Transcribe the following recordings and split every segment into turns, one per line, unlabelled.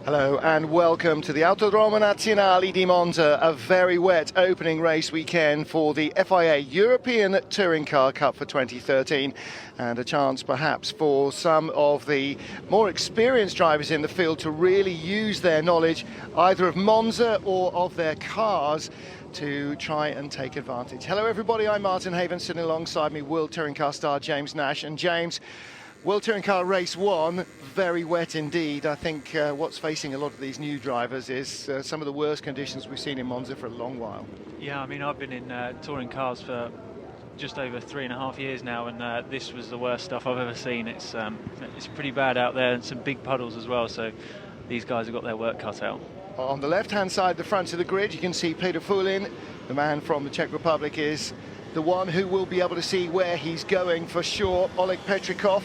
Hello and welcome to the Autodromo Nazionale di Monza, a very wet opening race weekend for the FIA European Touring Car Cup for 2013, and a chance perhaps for some of the more experienced drivers in the field to really use their knowledge either of Monza or of their cars to try and take advantage. Hello everybody, I'm Martin Haven, sitting alongside me World Touring Car star James Nash. And James, World Touring Car Race 1, very wet indeed. I think what's facing a lot of these new drivers is some of the worst conditions we've seen in Monza for a long while.
Yeah, I mean, I've been in touring cars for just over 3.5 years now, and this was the worst stuff I've ever seen. It's pretty bad out there, and some big puddles as well, so these guys have got their work cut out.
On the left-hand side, the front of the grid, you can see Peter Fulin, the man from the Czech Republic, is the one who will be able to see where he's going for sure. Oleg Petrikov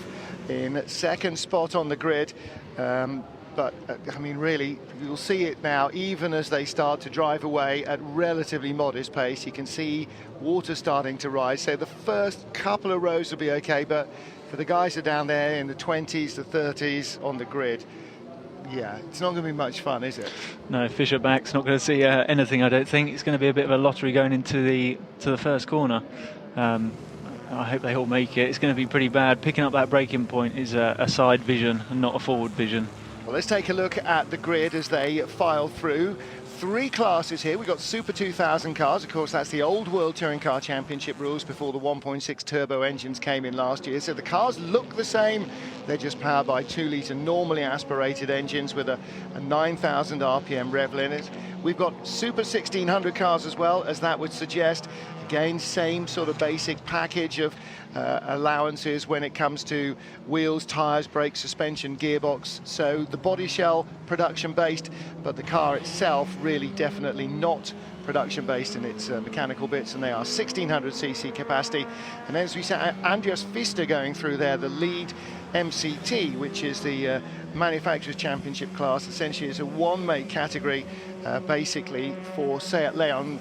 in second spot on the grid, but I mean really you'll see it now, even as they start to drive away at relatively modest pace. You can see water starting to rise, so the first couple of rows will be okay, but for the guys who are down there in the 20s to 30s on the grid, yeah, it's not going to be much fun, is it?
No, Fischer back's not going to see anything, I don't think. It's going to be a bit of a lottery going into the first corner. I hope they all make it. It's going to be pretty bad. Picking up that braking point is a side vision and not a forward vision.
Well, let's take a look at the grid as they file through. Three classes here. We've got Super 2000 cars. Of course, that's the old World Touring Car Championship rules before the 1.6 turbo engines came in last year. So the cars look the same. They're just powered by 2-litre normally aspirated engines with a 9,000 RPM rev limit. We've got Super 1600 cars as well, as that would suggest. Again, same sort of basic package of allowances when it comes to wheels, tyres, brakes, suspension, gearbox. So the body shell production based, but the car itself really definitely not production based in its mechanical bits, and they are 1600cc capacity. And as we said, Andreas Pfister going through there, the lead MCT, which is the Manufacturers' Championship class. Essentially is a one-make category basically for Seat Leon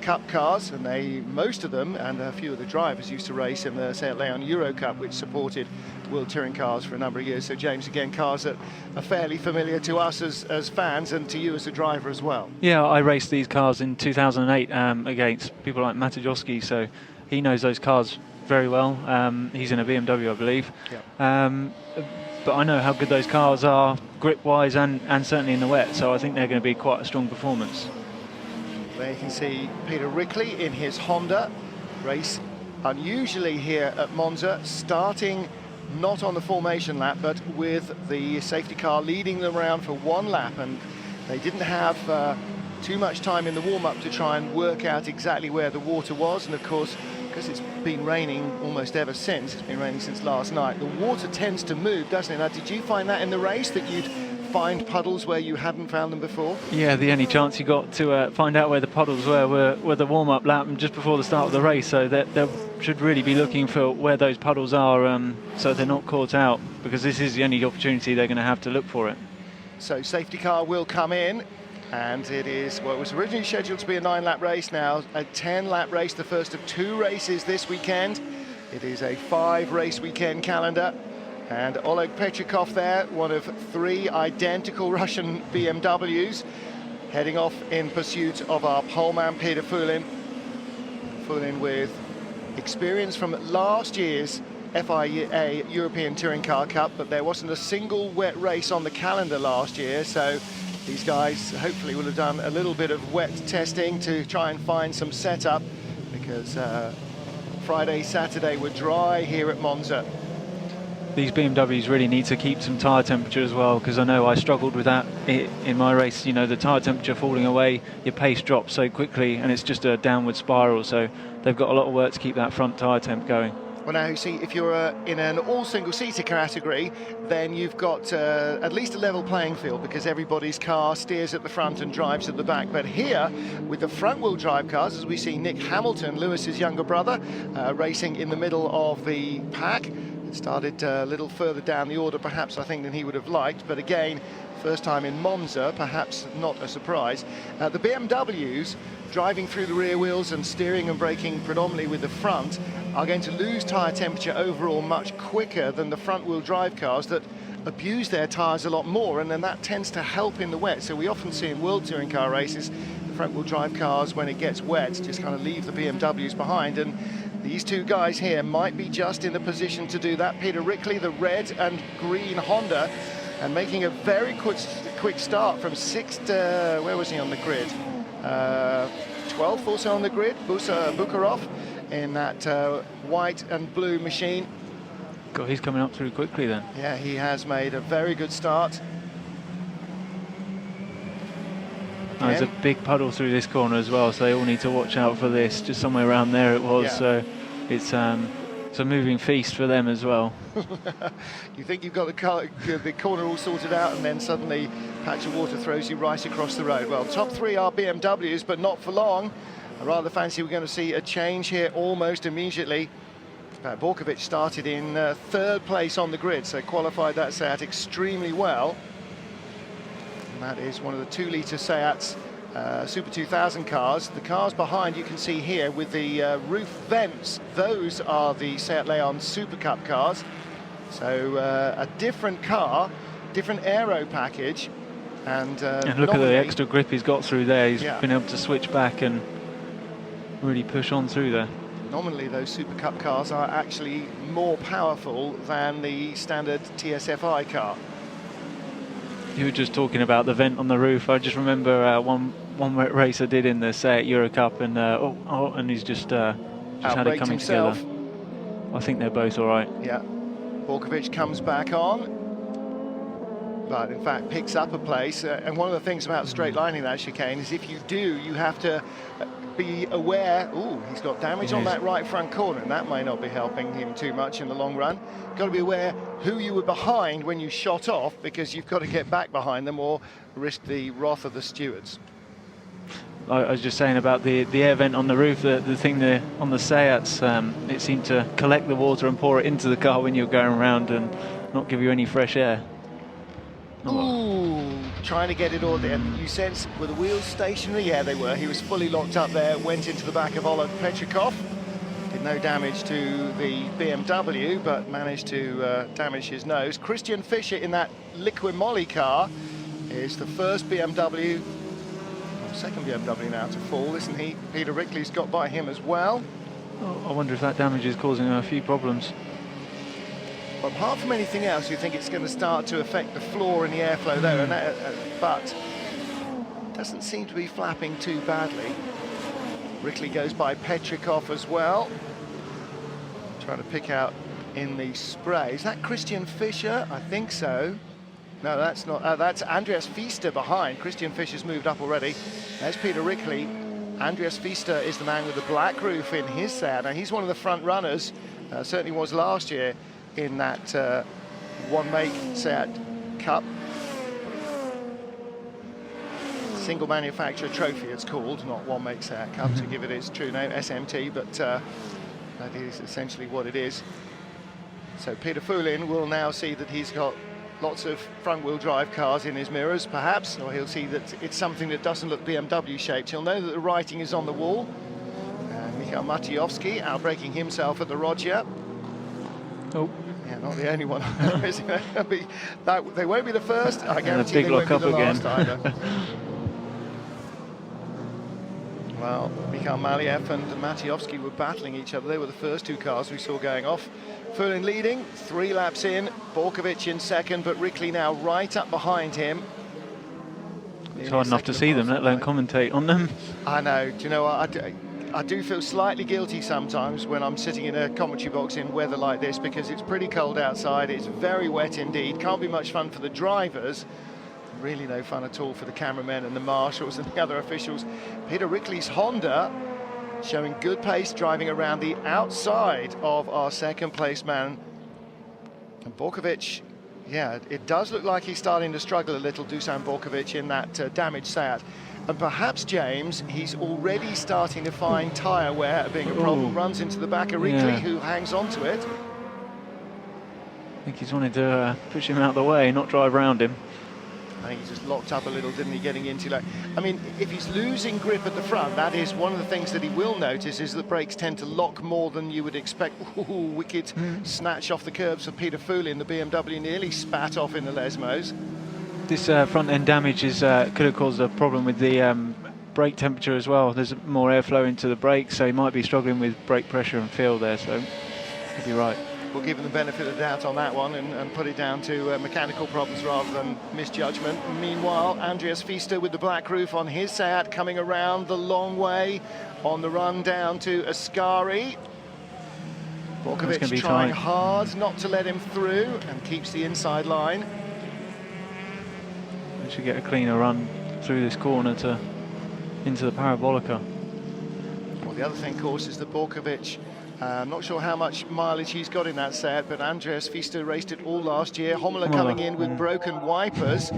Cup cars, and most of them and a few of the drivers used to race in the Seat Leon Euro Cup, which supported World Touring Cars for a number of years. So James, again, cars that are fairly familiar to us as fans and to you as a driver as well.
Yeah, I raced these cars in 2008 against people like Matyjowski, so he knows those cars very well. He's in a BMW, I believe. Yep. But I know how good those cars are grip-wise and certainly in the wet, so I think they're going to be quite a strong performance.
There you can see Peter Rickley in his Honda race unusually here at Monza, starting not on the formation lap but with the safety car leading them around for one lap, and they didn't have too much time in the warm-up to try and work out exactly where the water was. And of course, because it's been raining almost ever since, it's been raining since last night, the water tends to move, doesn't it? Now, did you find that in the race, that you'd find puddles where you hadn't found them before?
Yeah, the only chance you got to find out where the puddles were the warm-up lap and just before the start of the race, so they should really be looking for where those puddles are, so they're not caught out, because this is the only opportunity they're going to have to look for it.
So safety car will come in, and it is, well, it was originally scheduled to be a 9-lap race, now a 10-lap race, the first of 2 races this weekend. It is a 5-race weekend calendar. And Oleg Petrikov there, one of 3 identical Russian BMWs, heading off in pursuit of our poleman Peter Fulin. Fulin with experience from last year's FIA European Touring Car Cup, but there wasn't a single wet race on the calendar last year, so these guys hopefully will have done a little bit of wet testing to try and find some setup, because Friday, Saturday were dry here at Monza.
These BMWs really need to keep some tyre temperature as well, because I know I struggled with that in my race. You know, the tyre temperature falling away, your pace drops so quickly, and it's just a downward spiral, so they've got a lot of work to keep that front tyre temp going.
Well, now, you see, if you're in an all-single-seater category, then you've got at least a level playing field, because everybody's car steers at the front and drives at the back. But here, with the front-wheel drive cars, as we see Nick Hamilton, Lewis's younger brother, racing in the middle of the pack. Started a little further down the order, perhaps, I think, than he would have liked. But again, first time in Monza, perhaps not a surprise. The BMWs, driving through the rear wheels and steering and braking predominantly with the front, are going to lose tyre temperature overall much quicker than the front-wheel drive cars that abuse their tyres a lot more, and then that tends to help in the wet. So we often see in World Touring Car races, the front-wheel drive cars, when it gets wet, just kind of leave the BMWs behind, and these two guys here might be just in the position to do that. Peter Rickley, the red and green Honda, and making a very quick start from 6th to, where was he on the grid? 12th also on the grid, Bukharov in that white and blue machine.
God, he's coming up through quickly then.
Yeah, he has made a very good start.
Oh, there's a big puddle through this corner as well, so they all need to watch out for this. Just somewhere around there it was, so it's a moving feast for them as well.
You think you've got the corner all sorted out, and then suddenly a patch of water throws you right across the road. Well, top three are BMWs, but not for long. I rather fancy we're going to see a change here almost immediately. Borkovic started in 3rd place on the grid, so qualified that Seat extremely well. And that is one of the 2-litre Seats Super 2000 cars. The cars behind you can see here with the roof vents, those are the Seat Leon Super Cup cars. So a different car, different aero package. And
look at the extra grip he's got through there. He's been able to switch back and really push on through there.
Nominally, those Super Cup cars are actually more powerful than the standard TSFI car.
You were just talking about the vent on the roof. I just remember one race I did in the Seat Euro Cup, and and he's just had it coming
himself.
together. I think they're both all right.
Yeah, Borkovic comes back on, but in fact picks up a place. And one of the things about straight lining that chicane is if you do, you have to be aware. Ooh, he's got damage on that right front corner, and that may not be helping him too much in the long run. Got to be aware who you were behind when you shot off, because you've got to get back behind them or risk the wrath of the stewards.
I was just saying about the air vent on the roof, the thing there on the Seats, it seemed to collect the water and pour it into the car when you're going around and not give you any fresh air.
Ooh, trying to get it all there. You sense, were the wheels stationary? Yeah, they were. He was fully locked up there, went into the back of Oleg Petrikov. Did no damage to the BMW, but managed to damage his nose. Christian Fischer in that Liqui-Moly car is the first BMW, second BMW now to fall, isn't he? Peter Rickley's got by him as well.
Oh, I wonder if that damage is causing him a few problems.
Well, apart from anything else, you think it's going to start to affect the floor and the airflow there, and that, but doesn't seem to be flapping too badly. Rickley goes by Petrikov as well. Trying to pick out in the spray. Is that Christian Fischer? I think so. No, that's not. That's Andreas Pfister behind. Christian Fischer's moved up already. There's Peter Rickley. Andreas Pfister is the man with the black roof in his Seat. Now, he's one of the front runners, certainly was last year in that one-make Seat Cup. Single manufacturer trophy it's called, not one-make Seat Cup, to give it its true name, SMT, but that is essentially what it is. So Peter Foulin will now see that he's got lots of front-wheel drive cars in his mirrors, perhaps, or he'll see that it's something that doesn't look BMW-shaped. He'll know that the writing is on the wall. Mikhail Matyovsky outbraking himself at the Roger.
Oh.
Yeah, not the only one. They won't be the first. I guarantee
big
they won't
lock
be the
up
last
again.
either. Well, Mikhail Maliev and Matyovsky were battling each other. They were the first two cars we saw going off. Foulin leading, 3 laps in. Borkovic in second, but Rickley now right up behind him.
It's hard enough to see them, let alone commentate on them.
I know. Do you know what? I do feel slightly guilty sometimes when I'm sitting in a commentary box in weather like this, because it's pretty cold outside. It's very wet indeed. Can't be much fun for the drivers. Really no fun at all for the cameramen and the marshals and the other officials. Peter Rickley's Honda showing good pace, driving around the outside of our second place man. And Borkovic, yeah, it does look like he's starting to struggle a little, Dusan Borkovic, in that damaged Seat. And perhaps, James, he's already starting to find tyre wear being a problem. Runs into the back of Rickley, who hangs on to it.
I think he's wanted to push him out of the way, not drive around him.
I think he just locked up a little, didn't he, getting into late. I mean, if he's losing grip at the front, that is one of the things that he will notice, is that brakes tend to lock more than you would expect. Ooh, wicked snatch off the curbs for Peter Foulin. The BMW nearly spat off in the Lesmos.
This front end damage is could have caused a problem with the brake temperature as well. There's more airflow into the brakes, so he might be struggling with brake pressure and feel there, so he'll be right.
We'll give him the benefit of the doubt on that one and put it down to mechanical problems rather than misjudgment. Meanwhile, Andreas Pfister with the black roof on his Seat, coming around the long way on the run down to Ascari. Borkovic trying hard not to let him through and keeps the inside line.
We should get a cleaner run through this corner into the Parabolica.
Well, the other thing, of course, is that Borkovic, I'm not sure how much mileage he's got in that set, but Andreas Pfister raced it all last year. Hommler coming in with broken wipers.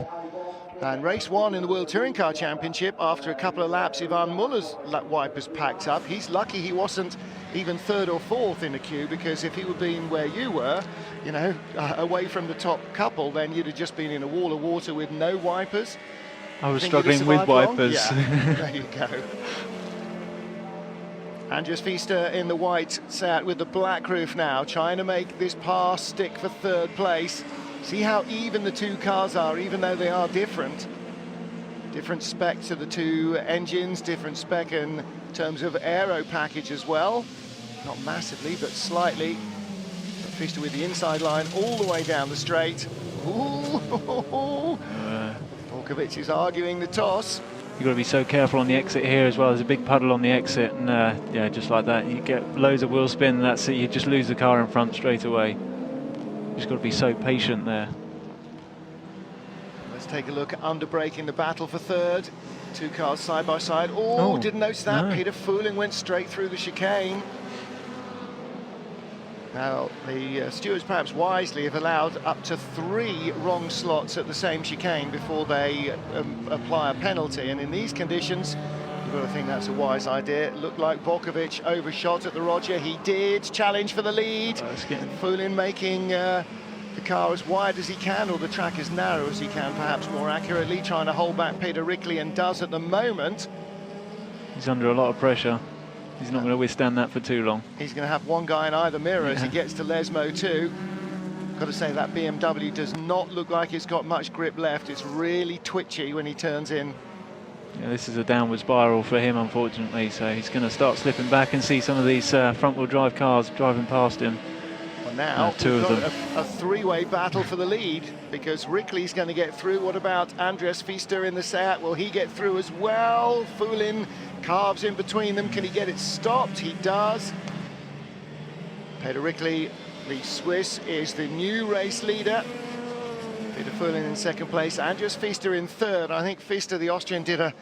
And race one in the World Touring Car Championship, after a couple of laps, Ivan Muller's wipers packed up. He's lucky he wasn't even third or fourth in the queue, because if he would been where you were, you know, away from the top couple, then you'd have just been in a wall of water with no wipers.
I was struggling with wipers.
Yeah, there you go. Andreas Pfister in the white Seat with the black roof now, trying to make this pass stick for third place. See how even the two cars are, even though they are different. Different spec to the two engines, different spec in terms of aero package as well. Not massively, but slightly. Pfister with the inside line all the way down the straight. Ooh, Borkovic is arguing the toss.
You've got to be so careful on the exit here as well. There's a big puddle on the exit, and yeah, just like that, you get loads of wheel spin, and that's it. You just lose the car in front straight away. You've just got to be so patient there.
Let's take a look at underbraking the battle for third. Two cars side by side. Oh, didn't notice that. No. Peter Foulin went straight through the chicane. Now, the stewards perhaps wisely have allowed up to 3 wrong slots at the same chicane before they apply a penalty. And in these conditions, you've got to think that's a wise idea. It looked like Borkovic overshot at the Roger. He did. Challenge for the lead. Foulin making the car as wide as he can, or the track as narrow as he can, perhaps more accurately, trying to hold back Peter Rickley, and does at the moment.
He's under a lot of pressure. He's not going to withstand that for too long.
He's going to have one guy in either mirror as he gets to Lesmo 2. Got to say, that BMW does not look like it's got much grip left. It's really twitchy when he turns in.
Yeah, this is a downward spiral for him, unfortunately, so he's going to start slipping back and see some of these front-wheel drive cars driving past him.
Well, now
two of them.
A three-way battle for the lead, because Rickley's going to get through. What about Andreas Pfister in the Seat? Will he get through as well? Foulin carves in between them. Can he get it stopped? He does. Peter Rickley, the Swiss, is the new race leader. Peter Foulin in second place. Andreas Pfister in third. I think Pfister, the Austrian, did a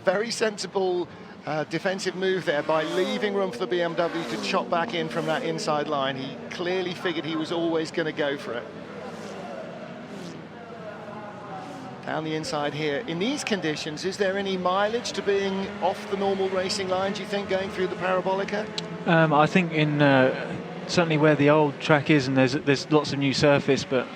very sensible defensive move there by leaving room for the BMW to chop back in from that inside line. He clearly figured he was always going to go for it. Down the inside here. In these conditions, is there any mileage to being off the normal racing line, do you think, going through the Parabolica?
I think in certainly where the old track is, and there's lots of new surface, but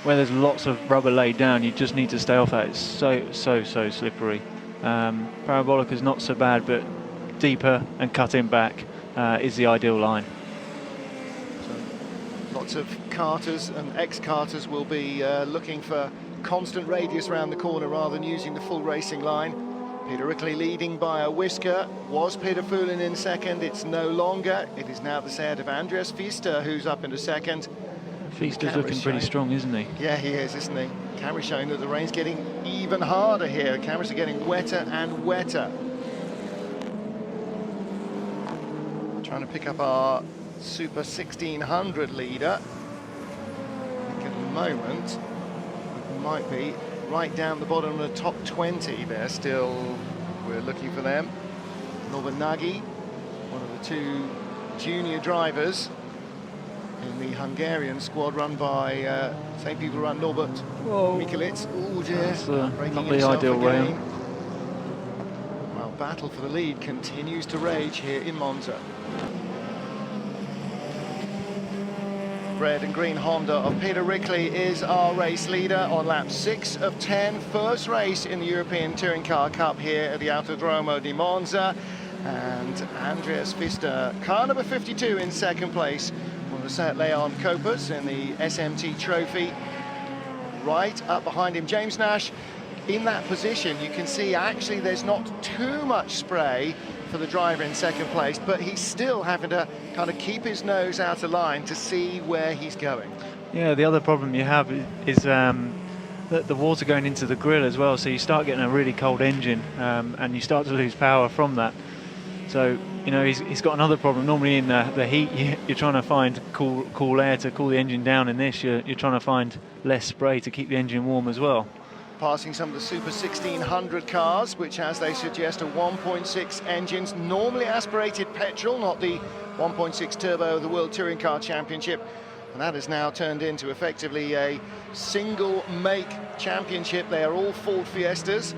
where there's lots of rubber laid down, you just need to stay off that. It's so slippery. Parabolica is not so bad, but deeper and cutting back is the ideal line.
So lots of karters and ex-karters will be looking for constant radius around the corner rather than using the full racing line. Peter Rickley leading by a whisker. Was Peter Foulin in second? It's no longer. It is now the set of Andreas Pfister, who's up into second.
Pfister's looking pretty strong, isn't he?
Yeah, he is, isn't he? Camera's showing that the rain's getting even harder here. Cameras are getting wetter and wetter. Trying to pick up our Super 1600 leader. I think at the moment it might be right down the bottom of the top 20 there still. We're looking for them. Norbert Nagy, one of the two junior drivers in the Hungarian squad, run by same people run Norbert Mikulits. Oh dear,
that's not the ideal rail.
Well, battle for the lead continues to rage here in Monza. red and green Honda of Peter Rickley is our race leader on lap 6 of 10. First race in the European Touring Car Cup here at the Autodromo di Monza. And Andreas Pfister, car number 52 in second place for the Seat Leon Copas in the SMT Trophy. Right up behind him, James Nash in that position. You can see actually there's not too much spray for the driver in second place, but he's still having to kind of keep his nose out of line to see where he's going.
Yeah, the other problem you have is the water going into the grill as well, so you start getting a really cold engine, and you start to lose power from that. So, you know, he's got another problem. Normally in the heat, you're trying to find cool air to cool the engine down. In this, you're trying to find less spray to keep the engine warm as well.
Passing some of the Super 1600 cars, which, as they suggest, are 1.6 engines, normally aspirated petrol, not the 1.6 turbo of the World Touring Car Championship. And that has now turned into effectively a single make championship. They are all Ford Fiestas,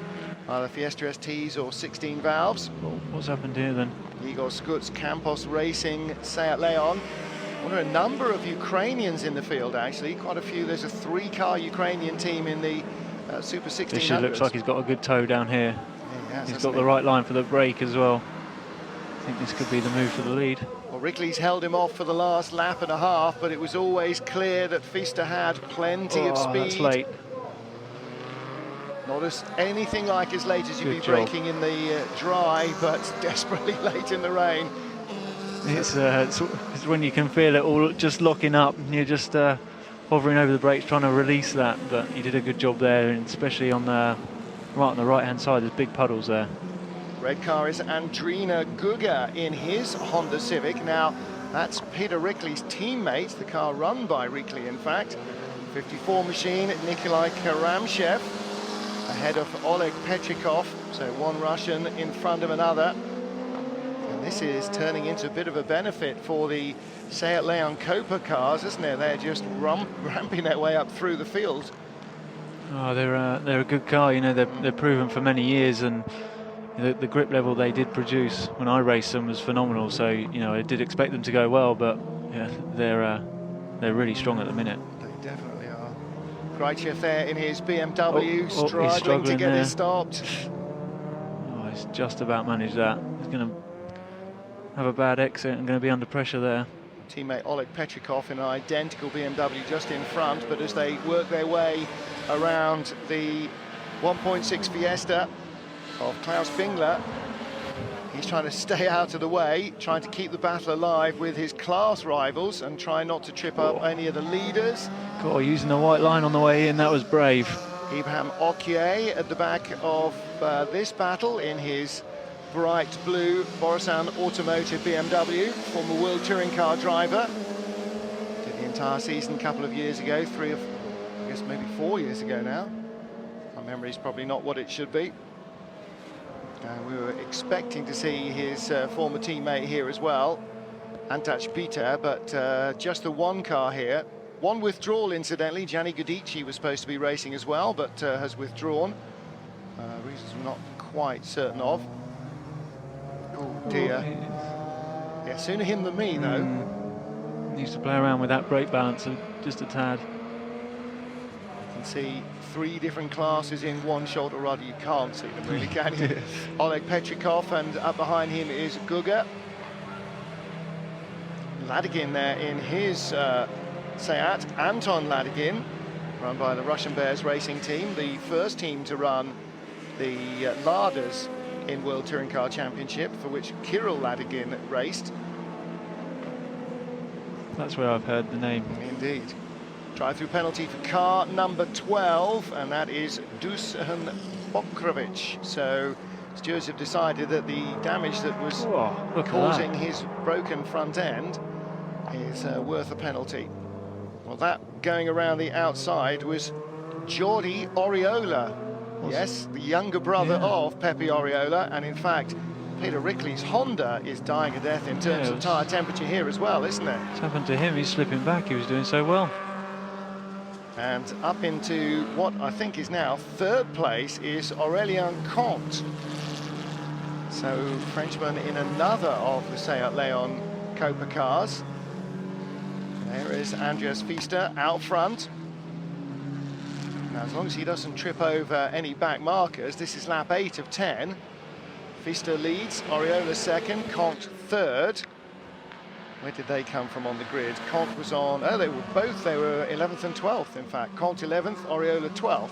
either Fiesta STs or 16 valves.
Well, what's happened here then?
Igor Skutz, Campos Racing, Seat Leon. There are a number of Ukrainians in the field, actually, quite a few. There's a 3-car Ukrainian team in the Super 1600s.
This looks like he's got a good toe down here.
Yeah,
he's got the right line for the brake as well. I think this could be the move for the lead.
Well, Rickley's held him off for the last lap and a half, but it was always clear that Pfister had plenty of speed.
That's late.
Not as anything like as late as you'd be braking in the dry, but desperately late in the rain.
It's when you can feel it all just locking up, and you're just hovering over the brakes trying to release that. But he did a good job there, and especially on right on the right-hand side, there's big puddles there.
Red car is Andrina Guga in his Honda Civic. Now, that's Peter Rickley's teammate, the car run by Rickley, in fact. 54 machine, Nikolai Karamshev, ahead of Oleg Petrikov, so one Russian in front of another. And this is turning into a bit of a benefit for the Seat Leon Copa cars, isn't it? They're just ramping their way up through the field.
Oh, they're a good car, you know, they're proven for many years, and the grip level they did produce when I raced them was phenomenal. So, you know, I did expect them to go well, but yeah, they're really strong at the minute.
They definitely are. Krajcev there in his BMW, struggling to get it stopped.
Oh, he's just about managed that. He's going to have a bad exit and going to be under pressure there.
Teammate Oleg Petrikov in an identical BMW just in front, but as they work their way around the 1.6 Fiesta of Klaus Bingler, he's trying to stay out of the way, trying to keep the battle alive with his class rivals and try not to trip up any of the leaders.
God, using the white line on the way in, that was brave.
Ibrahim Okier at the back of this battle in his bright blue Borusan Automotive BMW, former World Touring Car driver. Did the entire season a couple of years ago, I guess maybe 4 years ago now. My memory's probably not what it should be. We were expecting to see his former teammate here as well, Antac Peter, but just the one car here. One withdrawal, incidentally. Gianni Gudici was supposed to be racing as well, but has withdrawn. Reasons we're not quite certain of. Oh dear. Yeah, sooner him than me, though.
Needs to play around with that brake balance just a tad.
You can see 3 different classes in one shot, or rather you can't see them really, can you? Oleg Petrikov, and up behind him is Guga. Ladygin there in his Seat. Anton Ladygin, run by the Russian Bears racing team, the first team to run the Ladas in World Touring Car Championship, for which Kirill Ladygin raced.
That's where I've heard the name.
Indeed. Drive-through penalty for car number 12, and that is Dusan Bokrovic. So stewards have decided that the damage that was causing his broken front end is worth a penalty. Well, that going around the outside was Jordi Oriola. Yes, the younger brother of Pepe Oriola, and in fact, Peter Rickley's Honda is dying a death in terms of tyre temperature here as well, isn't it?
What's happened to him? He's slipping back. He was doing so well.
And up into what I think is now 3rd place is Aurélien Comte. So, Frenchman in another of the Seat Leon Copa cars. There is Andreas Pfister out front. Now, as long as he doesn't trip over any back markers, this is lap 8 of 10. Pfister leads, Oriola second, Cont third. Where did they come from on the grid? Cont was on, oh, they were 11th and 12th, in fact. Cont 11th, Oriola 12th.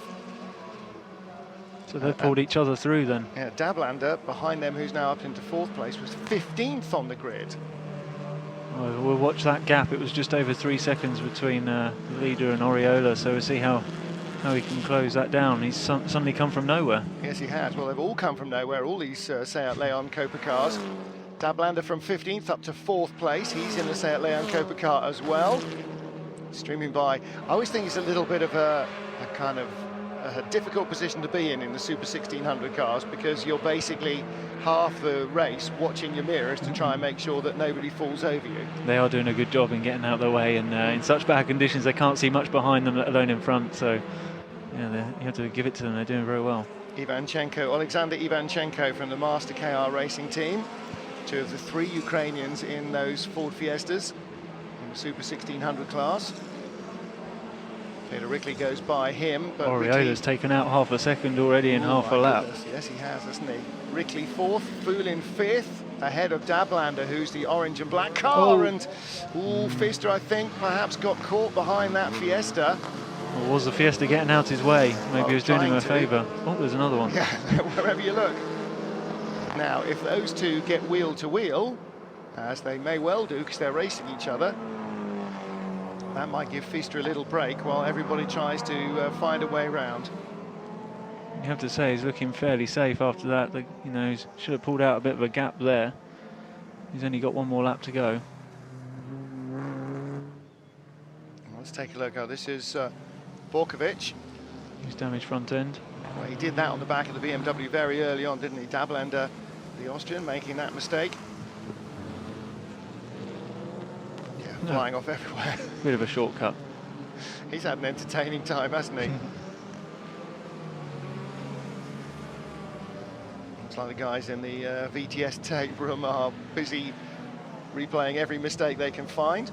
So they've pulled each other through then.
Yeah, Dablander, behind them, who's now up into 4th place, was 15th on the grid.
Well, we'll watch that gap. It was just over 3 seconds between the leader and Oriola, so we'll see how he can close that down. He's suddenly come from nowhere.
Yes, he has. Well, they've all come from nowhere, all these Seat Leon Copa cars. Dablander from 15th up to 4th place. He's in the Seat Leon Copa car as well. Streaming by. I always think it's a little bit of a kind of a difficult position to be in the Super 1600 cars, because you're basically half the race watching your mirrors to try and make sure that nobody falls over you.
They are doing a good job in getting out of the way, and in such bad conditions they can't see much behind them, let alone in front, so yeah, you have to give it to them. They're doing very well.
Ivanchenko, Alexander Ivanchenko from the Master KR Racing team, 2 of the 3 Ukrainians in those Ford Fiestas in the Super 1600 class. Peter Rickley goes by him, but
Oriola's taken out half a second already in half a lap.
Goodness. Yes, he has, hasn't he? Rickley 4th, Foulin 5th, ahead of Dablander, who's the orange and black car. And Pfister, I think, perhaps got caught behind that Fiesta.
Or was the Fiesta getting out his way? Maybe he was doing him a favour. Oh, there's another one.
Yeah, wherever you look. Now, if those two get wheel to wheel, as they may well do because they're racing each other, that might give Pfister a little break while everybody tries to find a way round.
You have to say he's looking fairly safe after that. He should have pulled out a bit of a gap there. He's only got one more lap to go.
Let's take a look. Oh, this is Borkovic.
He's damaged front end.
Well, he did that on the back of the BMW very early on, didn't he? Dablander, the Austrian, making that mistake. Yeah, flying off everywhere.
Bit of a shortcut.
He's had an entertaining time, hasn't he? Looks like the guys in the VTS tape room are busy replaying every mistake they can find.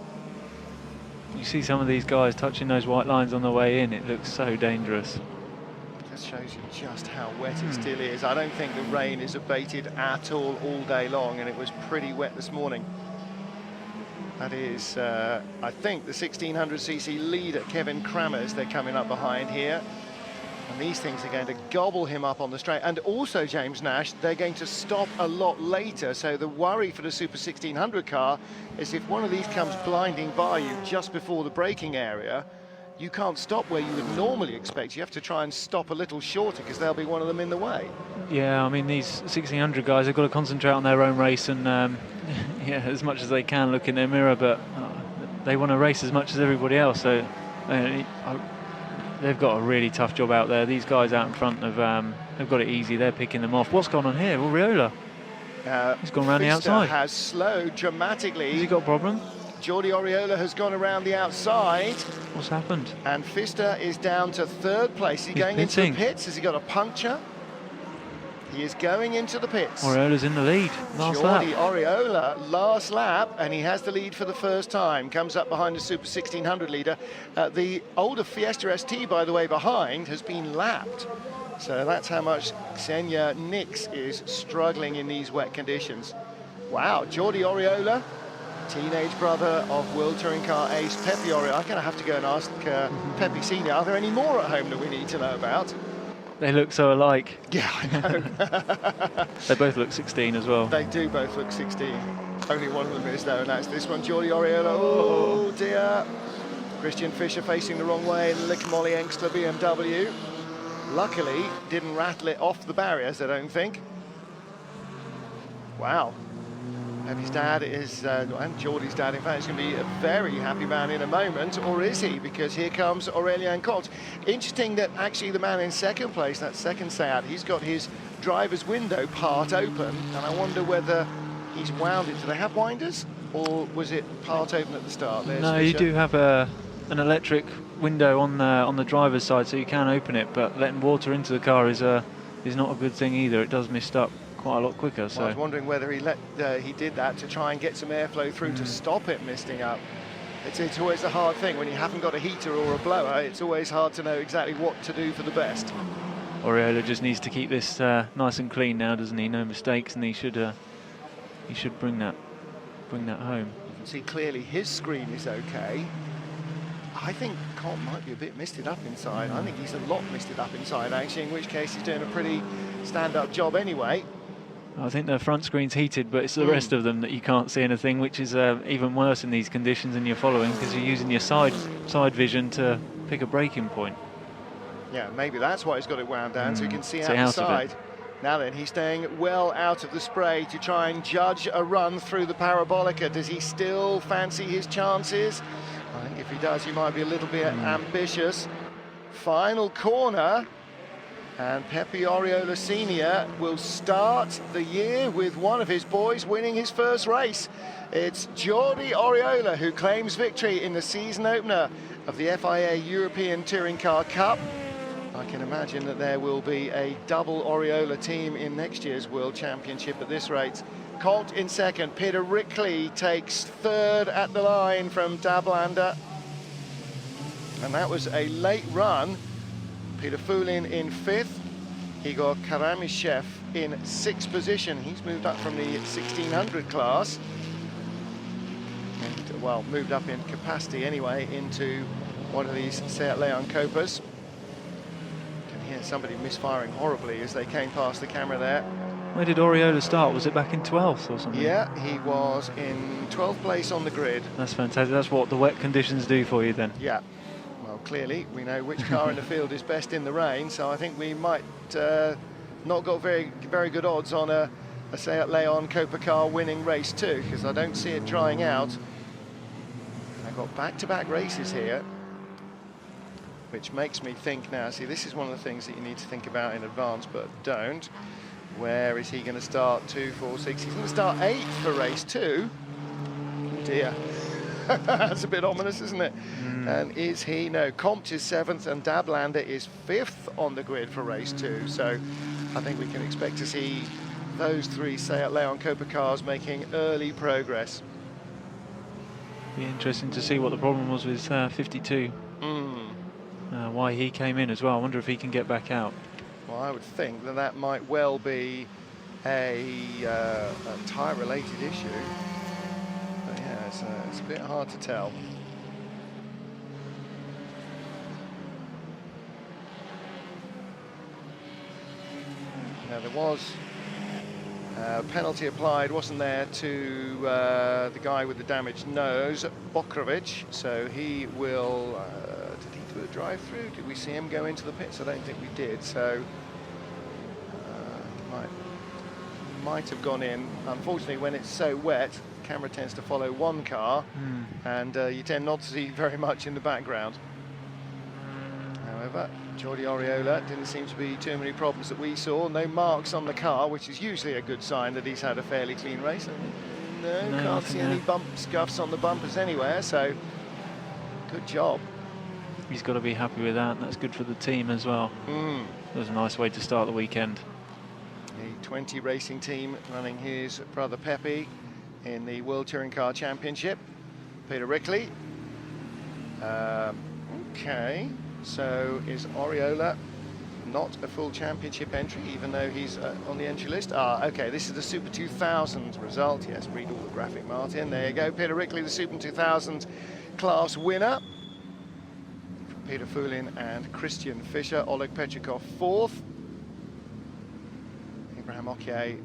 You see some of these guys touching those white lines on the way in, it looks so dangerous.
That shows you just how wet it still is. I don't think the rain is abated at all day long, and it was pretty wet this morning. That is, I think, the 1600cc leader, Kevin Kramers, they're coming up behind here. And these things are going to gobble him up on the straight. And also, James Nash, they're going to stop a lot later. So the worry for the Super 1600 car is if one of these comes blinding by you just before the braking area, you can't stop where you would normally expect. You have to try and stop a little shorter because there'll be one of them in the way. Yeah,
I mean, these 1600 guys have got to concentrate on their own race and, yeah, as much as they can look in their mirror, but they want to race as much as everybody else. So they've got a really tough job out there. These guys out in front have got it easy. They're picking them off. What's gone on here? Oriola. He's gone around the outside.
Has slowed dramatically.
Has he got a problem?
Jordi Oriola has gone around the outside.
What's happened?
And Pfister is down to 3rd place. He's going
pitting.
into the pits. Has he got a puncture? He is going into the pits.
Oriola's in the lead. Last lap.
Jordi Oriola, last lap, and he has the lead for the first time. Comes up behind the Super 1600 leader. The older Fiesta ST, by the way, behind, has been lapped. So that's how much Xenia Nix is struggling in these wet conditions. Wow, Jordi Oriola, teenage brother of World Touring Car ace Pepe Oriola. I'm going to have to go and ask Pepe Senior, are there any more at home that we need to know about?
They look so alike.
Yeah, I know.
They both look 16 as well.
They do both look 16. Only one of them is though, and that's this one, Jordi Oriola. Oh dear. Christian Fischer facing the wrong way in Lick Molly Engstler BMW. Luckily, didn't rattle it off the barriers, I don't think. Wow. Pepe's dad is, and Jordi's dad, in fact, is going to be a very happy man in a moment, or is he? Because here comes Aurélien Cont. Interesting that actually the man in 2nd place, that second Seat, he's got his driver's window part open, and I wonder whether he's wound it. Do they have winders, or was it part open at the start? There's
no,
Fischer.
You do have an electric window on the driver's side, so you can open it, but letting water into the car is not a good thing either. It does mist up quite a lot quicker. So
I was wondering whether he did that to try and get some airflow through to stop it misting up. It's always a hard thing when you haven't got a heater or a blower. It's always hard to know exactly what to do for the best.
Oriola just needs to keep this nice and clean now, doesn't he? No mistakes, and he should bring that home.
You can see clearly his screen is okay. I think Comp might be a bit misted up inside. I think he's a lot misted up inside, actually, in which case he's doing a pretty stand-up job anyway.
I think the front screen's heated, but it's the rest of them that you can't see anything, which is even worse in these conditions, and you're following because you're using your side vision to pick a braking point.
Yeah, maybe that's why he's got it wound down, so you can see out the
out
side. Now then, he's staying well out of the spray to try and judge a run through the Parabolica. Does he still fancy his chances? I think if he does, he might be a little bit ambitious. Final corner, and Pepe Oriola Sr. will start the year with one of his boys winning his first race. It's Jordi Oriola who claims victory in the season opener of the FIA European Touring Car Cup. I can imagine that there will be a double Oriola team in next year's World Championship at this rate. Colt in second, Peter Rickley takes third at the line from Dablander. And that was a late run. Peter Foulin in fifth, Igor Karamishev in sixth position. He's moved up from the 1600 class. And, well, moved up in capacity anyway into one of these Seat Leon Copas. Yeah, somebody misfiring horribly as they came past the camera there.
Where did Oriola start? Was it back in 12th or something?
Yeah, he was in 12th place on the grid.
That's fantastic. That's what the wet conditions do for you then.
Yeah. Well, clearly we know which car in the field is best in the rain, so I think we might not got very good odds on a Seat Leon Copa car winning race 2, because I don't see it drying out. I've got back-to-back races here, which makes me think now, see, this is one of the things that you need to think about in advance, but don't. Where is he going to start? 2, 4, 6. He's going to start 8th for race 2. Oh dear. That's a bit ominous, isn't it? And is he? No, Compt is 7th and Dablander is 5th on the grid for race 2. So I think we can expect to see those 3 Seat Leon Copa cars making early progress.
Be interesting to see what the problem was with 52. Why he came in as well. I wonder if he can get back out.
Well, I would think that that might well be a tyre-related issue. But yeah, it's a bit hard to tell. Now, there was a penalty applied, wasn't there, to the guy with the damaged nose, Bokrovic, so he will... did he do a drive-through? Did we see him go into the pits? I don't think we did, so might have gone in. Unfortunately, when it's so wet, the camera tends to follow one car, and you tend not to see very much in the background. However, Jordi Oriola didn't seem to be too many problems that we saw. No marks on the car, which is usually a good sign that he's had a fairly clean race. And no, can't see any bump scuffs on the bumpers anywhere, so good job.
He's got to be happy with that, and that's good for the team as well. It was a nice way to start the weekend.
The 20 racing team running his brother Pepe in the World Touring Car Championship. Peter Rickley. Okay, so is Oriola not a full championship entry, even though he's on the entry list? Okay, this is the Super 2000 result. Yes, read all the graphic, Martin. There you go. Peter Rickley, the Super 2000 class winner. Peter Foulin and Christian Fischer. Oleg Petrikov 4th. Ibrahim Okier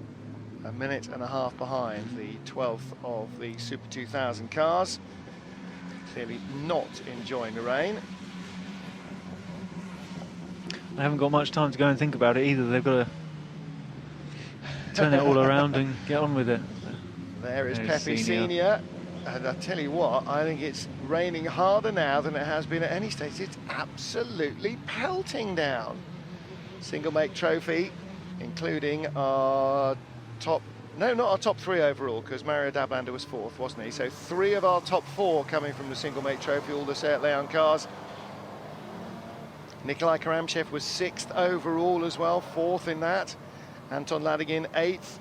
a minute and a half behind, the 12th of the Super 2000 cars. Clearly not enjoying the rain.
They haven't got much time to go and think about it either. They've got to turn it all around and get on with it.
There is Pepe Senior. And I tell you what, I think it's raining harder now than it has been at any stage. It's absolutely pelting down. Single make trophy, including our top, no, not our top 3 overall, because Mario Dablander was 4th, wasn't he? So 3 of our top 4 coming from the single make trophy, all the Seat Leon cars. Nikolai Karamchev was 6th overall as well, 4th in that. Anton Ladygin 8th.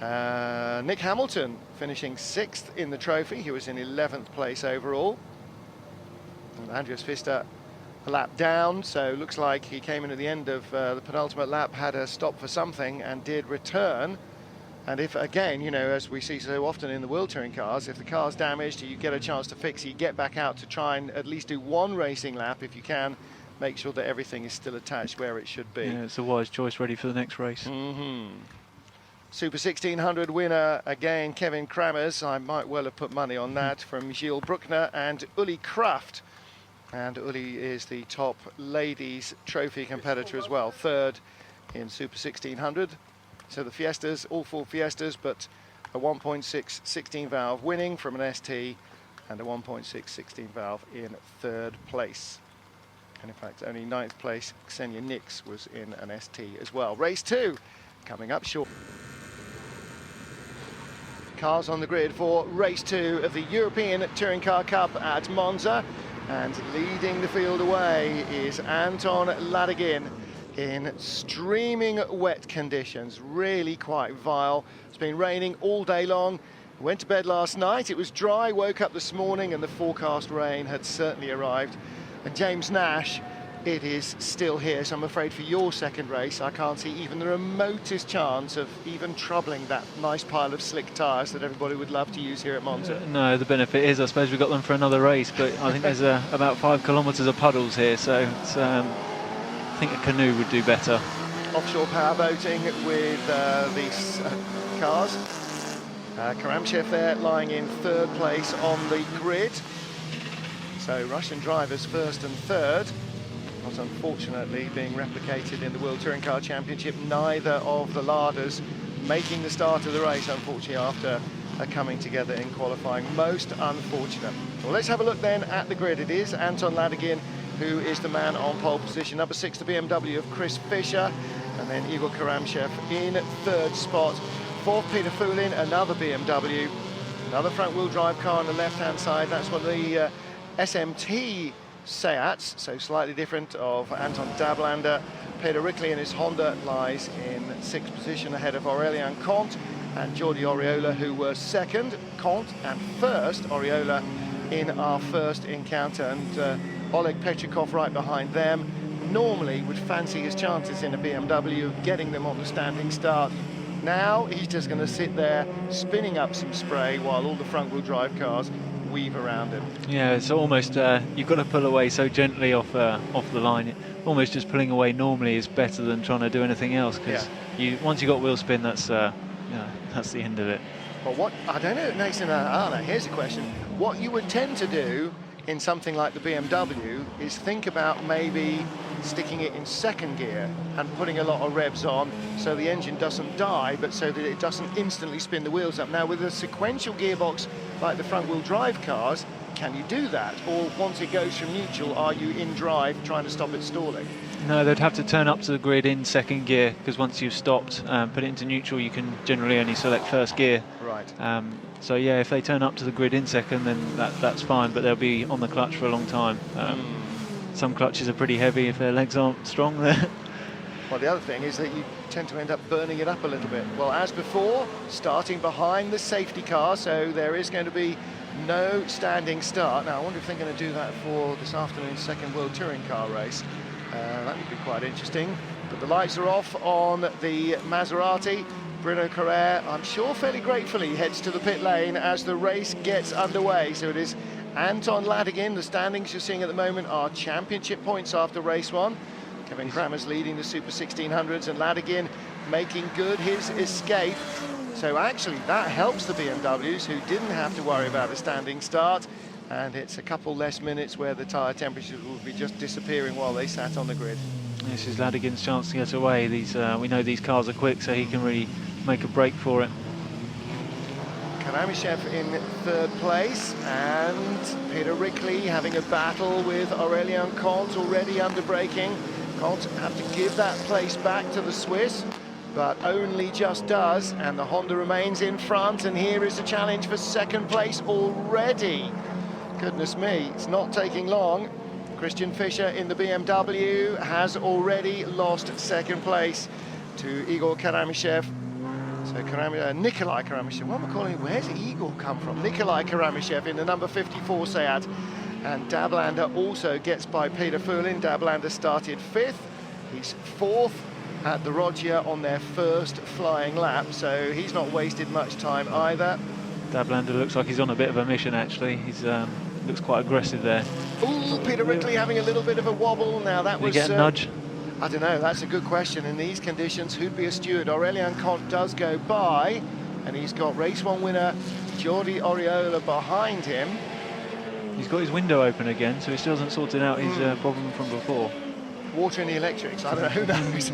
Nick Hamilton finishing 6th in the trophy. He was in 11th place overall. And Andreas Pfister a lap down, so looks like he came in at the end of the penultimate lap, had a stop for something and did return. And if, again, you know, as we see so often in the World Touring cars, if the car's damaged, you get a chance to fix it, you get back out to try and at least do one racing lap if you can, make sure that everything is still attached where it should be.
Yeah, it's a wise choice, ready for the next race.
Super 1600 winner again, Kevin Kramers. I might well have put money on that, from Gilles Bruckner and Uli Kraft. And Uli is the top ladies trophy competitor as well, 3rd in Super 1600. So the Fiestas, all 4 Fiestas, but a 1.6 16 valve winning from an ST and a 1.6 16 valve in 3rd place. And in fact, only 9th place, Ksenia Nix was in an ST as well. Race 2 coming up short. Cars on the grid for race 2 of the European Touring Car Cup at Monza. And leading the field away is Anton Ladygin in streaming wet conditions, really quite vile. It's been raining all day long. Went to bed last night, it was dry, woke up this morning and the forecast rain had certainly arrived. And James Nash, it is still here, so I'm afraid for your second race I can't see even the remotest chance of even troubling that nice pile of slick tyres that everybody would love to use here at Monza.
No, the benefit is I suppose we've got them for another race, but I think there's about 5 kilometres of puddles here, so it's, I think a canoe would do better.
Offshore powerboating with these cars. Karamchev there lying in 3rd place on the grid. So Russian drivers 1st and 3rd. Not unfortunately being replicated in the World Touring Car Championship. Neither of the Ladas making the start of the race, unfortunately, after coming together in qualifying. Most unfortunate. Well, let's have a look then at the grid. It is Anton Ladygin who is the man on pole position. Number 6, the BMW of Chris Fischer, and then Igor Karamchev in 3rd spot. 4th, Peter Fulin, another BMW, another front-wheel drive car on the left-hand side. That's one of the SMT Seats, so slightly different, of Anton Dablander. Peter Rickley in his Honda lies in 6th position ahead of Aurélien Comte and Jordi Oriola, who were 2nd, Comte, and 1st, Oriola, in our first encounter. And Oleg Petrikov right behind them. Normally would fancy his chances in a BMW of getting them on the standing start. Now he's just going to sit there spinning up some spray while all the front-wheel drive cars weave around him.
Yeah, it's almost you've got to pull away so gently off the line. Almost just pulling away normally is better than trying to do anything else, because once you got wheel spin, that's that's the end of it.
Well, what I don't know, Nathan. Here's a question: what you would tend to do in something like the BMW is think about maybe sticking it in 2nd gear and putting a lot of revs on so the engine doesn't die, but so that it doesn't instantly spin the wheels up. Now, with a sequential gearbox like the front-wheel drive cars, can you do that? Or once it goes from neutral, are you in drive trying to stop it stalling?
No, they'd have to turn up to the grid in 2nd gear, because once you've stopped, put it into neutral, you can generally only select 1st gear.
Right.
So yeah, if they turn up to the grid in 2nd, then that's fine, but they'll be on the clutch for a long time. Some clutches are pretty heavy if their legs aren't strong there.
Well, the other thing is that you tend to end up burning it up a little bit. Well, as before, starting behind the safety car, so there is going to be no standing start. Now, I wonder if they're going to do that for this afternoon's 2nd World Touring Car race. That would be quite interesting. But the lights are off on the Maserati. Bruno Carrere, I'm sure fairly gratefully, heads to the pit lane as the race gets underway. So it is Anton Ladygin. The standings you're seeing at the moment are championship points after race 1. Kevin Kramers leading the Super 1600s, and Ladygin making good his escape. So actually that helps the BMWs, who didn't have to worry about a standing start. And it's a couple less minutes where the tyre temperatures will be just disappearing while they sat on the grid.
This is Ladygin's chance to get away. We know these cars are quick, so he can really make a break for it.
Karamchev in 3rd place, and Peter Rickley having a battle with Aurélien Comte, already under braking. Comte have to give that place back to the Swiss, but only just does, and the Honda remains in front, and here is the challenge for 2nd place already. Goodness me, it's not taking long. Christian Fischer in the BMW has already lost 2nd place to Igor Karamchev. So So Nikolai Karamishev, what am I calling him? Where's Igor come from? Nikolai Karamishev in the number 54 Seat. And Dablander also gets by Peter Fulin. Dablander started 5th. He's 4th at the Rogia on their first flying lap, so he's not wasted much time either.
Dablander looks like he's on a bit of a mission, actually. He's looks quite aggressive there.
Ooh, Peter Rickley having a little bit of a wobble. Now that was...
Did he get a nudge?
I don't know, that's a good question. In these conditions, who'd be a steward? Aurélien Comte does go by, and he's got race 1 winner Jordi Oriola behind him.
He's got his window open again, so he still hasn't sorted out his problem from before.
Water in the electrics, I don't know, who knows?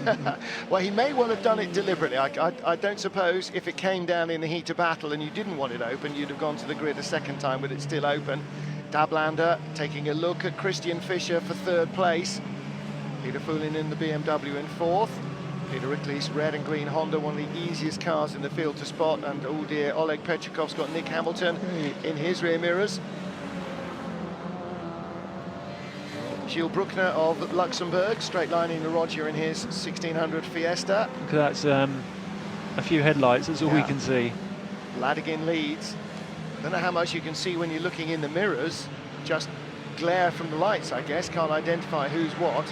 Well, he may well have done it deliberately. I don't suppose if it came down in the heat of battle and you didn't want it open, you'd have gone to the grid a second time with it still open. Dablander taking a look at Christian Fischer for 3rd place. Peter Fulin in the BMW in 4th. Peter Rickley's red and green Honda, one of the easiest cars in the field to spot. And oh dear, Oleg Petrikov's got Nick Hamilton in his rear mirrors. Gilles Bruckner of Luxembourg, straight lining the Roger in his 1600 Fiesta.
That's a few headlights, that's all we can see.
Ladigan leads. Don't know how much you can see when you're looking in the mirrors. Just glare from the lights, I guess. Can't identify who's what.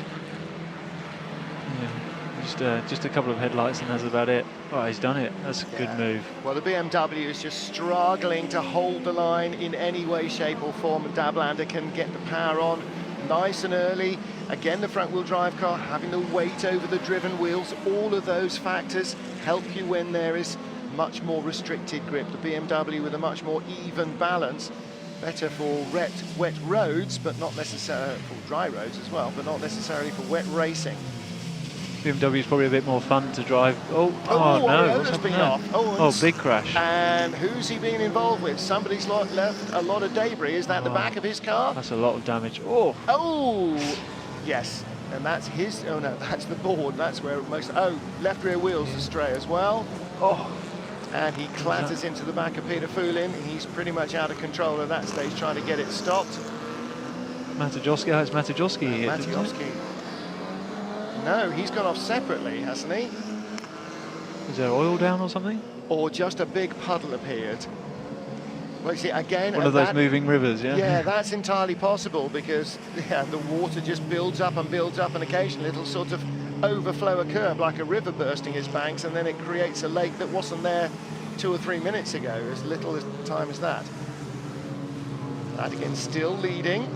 Yeah, just a couple of headlights and that's about it. Oh, he's done it. That's a good move.
Well, the BMW is just struggling to hold the line in any way, shape or form, and Dablander can get the power on nice and early. Again, the front-wheel drive car having the weight over the driven wheels. All of those factors help you when there is much more restricted grip. The BMW with a much more even balance. Better for wet roads, but not necessarily for dry roads as well, but not necessarily for wet racing.
BMW is probably a bit more fun to drive. Oh no, what's happened there? Oh, big crash.
And who's he been involved with? Somebody's left a lot of debris. Is that the back of his car?
That's a lot of damage. Oh,
yes. And that's his, oh no, that's the board. That's where most, left rear wheels astray as well. And he clatters into the back of Peter Fulin. He's pretty much out of control at that stage, trying to get it stopped.
Matyjowski, it's Matyjowski here.
Matyjowski. No, he's gone off separately, hasn't he?
Is there oil down or something?
Or just a big puddle appeared. Well, you see, again...
One of those moving rivers, yeah?
Yeah, that's entirely possible because the water just builds up, and occasionally it'll sort of overflow a curb like a river bursting its banks, and then it creates a lake that wasn't there 2 or 3 minutes ago, as little time as that. Ladigan still leading.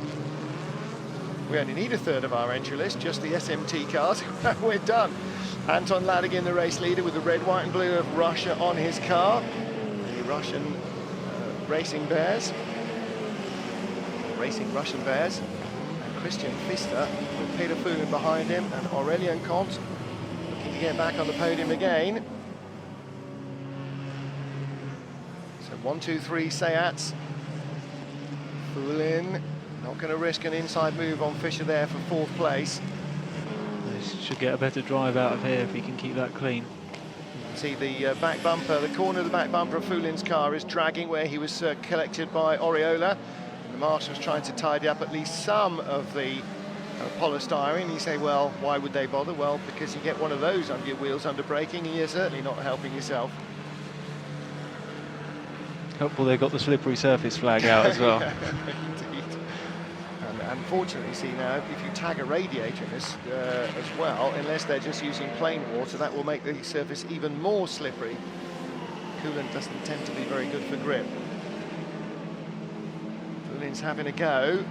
We only need a third of our entry list, just the SMT cars. We're done. Anton Ladigan, the race leader, with the red, white and blue of Russia on his car. The Russian Racing Bears. Racing Russian Bears. And Christian Pfister with Peter Fulin behind him, and Aurélien Comte looking to get back on the podium again. So 1, 2, 3 Seats. Fulin not going to risk an inside move on Fischer there for 4th place.
He should get a better drive out of here if he can keep that clean.
See the back bumper, the corner of the back bumper of Fulin's car is dragging where he was collected by Oriola. The marshal's trying to tidy up at least some of the polystyrene. You say, well, why would they bother? Well, because you get one of those under your wheels under braking, and you're certainly not helping yourself.
Hopefully they've got the slippery surface flag out as well.
Indeed. And unfortunately, see now, if you tag a radiator in this as well, unless they're just using plain water, that will make the surface even more slippery. Coolant doesn't tend to be very good for grip. Fulin's having a go.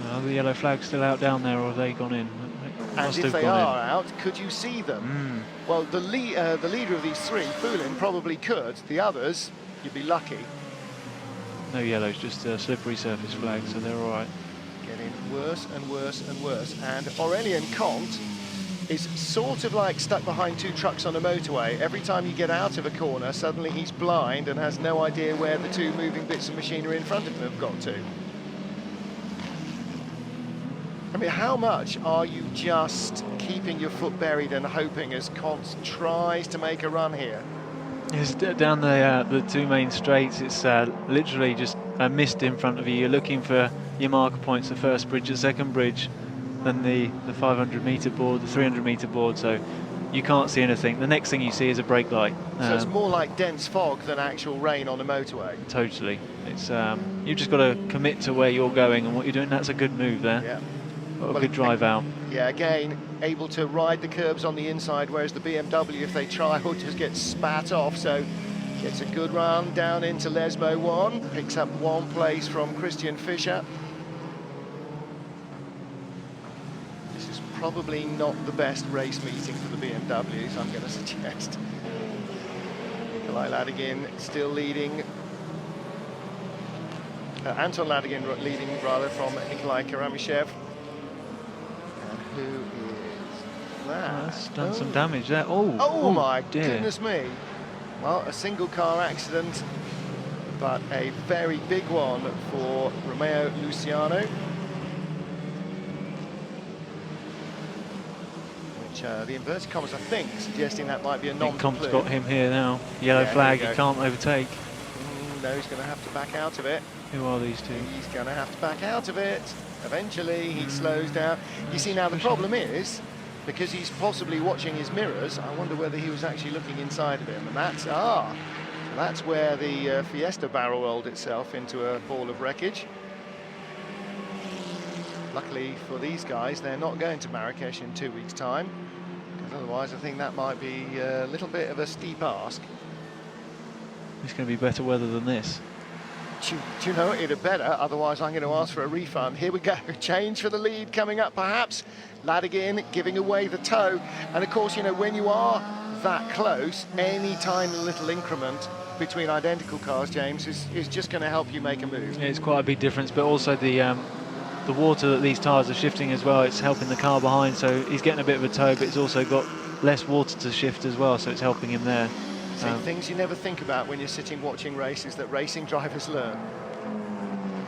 Are the yellow flags still out down there, or have they gone in?
And if they are out, could you see them? Well, the leader of these 3, Fulin, probably could. The others, you'd be lucky.
No yellows, just a slippery surface flag, so they're all right.
Getting worse and worse and worse. And Aurélien Comte is sort of like stuck behind 2 trucks on a motorway. Every time you get out of a corner, suddenly he's blind and has no idea where the 2 moving bits of machinery in front of him have got to. I mean, how much are you just keeping your foot buried and hoping as Comte tries to make a run here?
It's down the 2 main straights. It's literally just a mist in front of you. You're looking for your marker points, the first bridge, the second bridge, then the 500 meter board, the 300 meter board. So you can't see anything. The next thing you see is a brake light.
So it's more like dense fog than actual rain on a motorway.
Totally. It's you've just got to commit to where you're going and what you're doing. That's a good move there.
Yeah.
Got a good drive out.
Yeah, again, able to ride the curbs on the inside, whereas the BMW, if they try, will just get spat off. So gets a good run down into Lesmo 1, picks up 1 place from Christian Fischer. This is probably not the best race meeting for the BMWs, I'm going to suggest. Nikolai Ladygin still leading. Anton Ladygin leading, rather, from Nikolai Karamishev. Who is that?
That's done some damage there.
Oh my
dear.
goodness me. Well, a single car accident, but a very big one for Romeo Luciano. Which the inverted commas, I think, suggesting that might be a
Comp's
non-plume.
got him here now. Yellow
Yeah,
flag,
there
he
you go.
can't overtake.
No, he's going to have to back out of it.
Who are these two?
He's going to have to back out of it. Eventually, he slows down. You see, now the problem is, because he's possibly watching his mirrors, I wonder whether he was actually looking inside of him. And that's where the Fiesta barrel rolled itself into a ball of wreckage. Luckily for these guys, they're not going to Marrakesh in 2 weeks' time, because otherwise I think that might be a little bit of a steep ask.
It's going to be better weather than this.
Do you know, it'd have better, otherwise I'm going to ask for a refund. Here we go, change for the lead coming up perhaps. Ladygin giving away the toe. And of course, you know, when you are that close, any tiny little increment between identical cars, James, is just going to help you make a move.
It's quite a big difference, but also the water that these tyres are shifting as well, it's helping the car behind, so he's getting a bit of a toe, but it's also got less water to shift as well, so it's helping him there.
See, things you never think about when you're sitting watching races that racing drivers learn.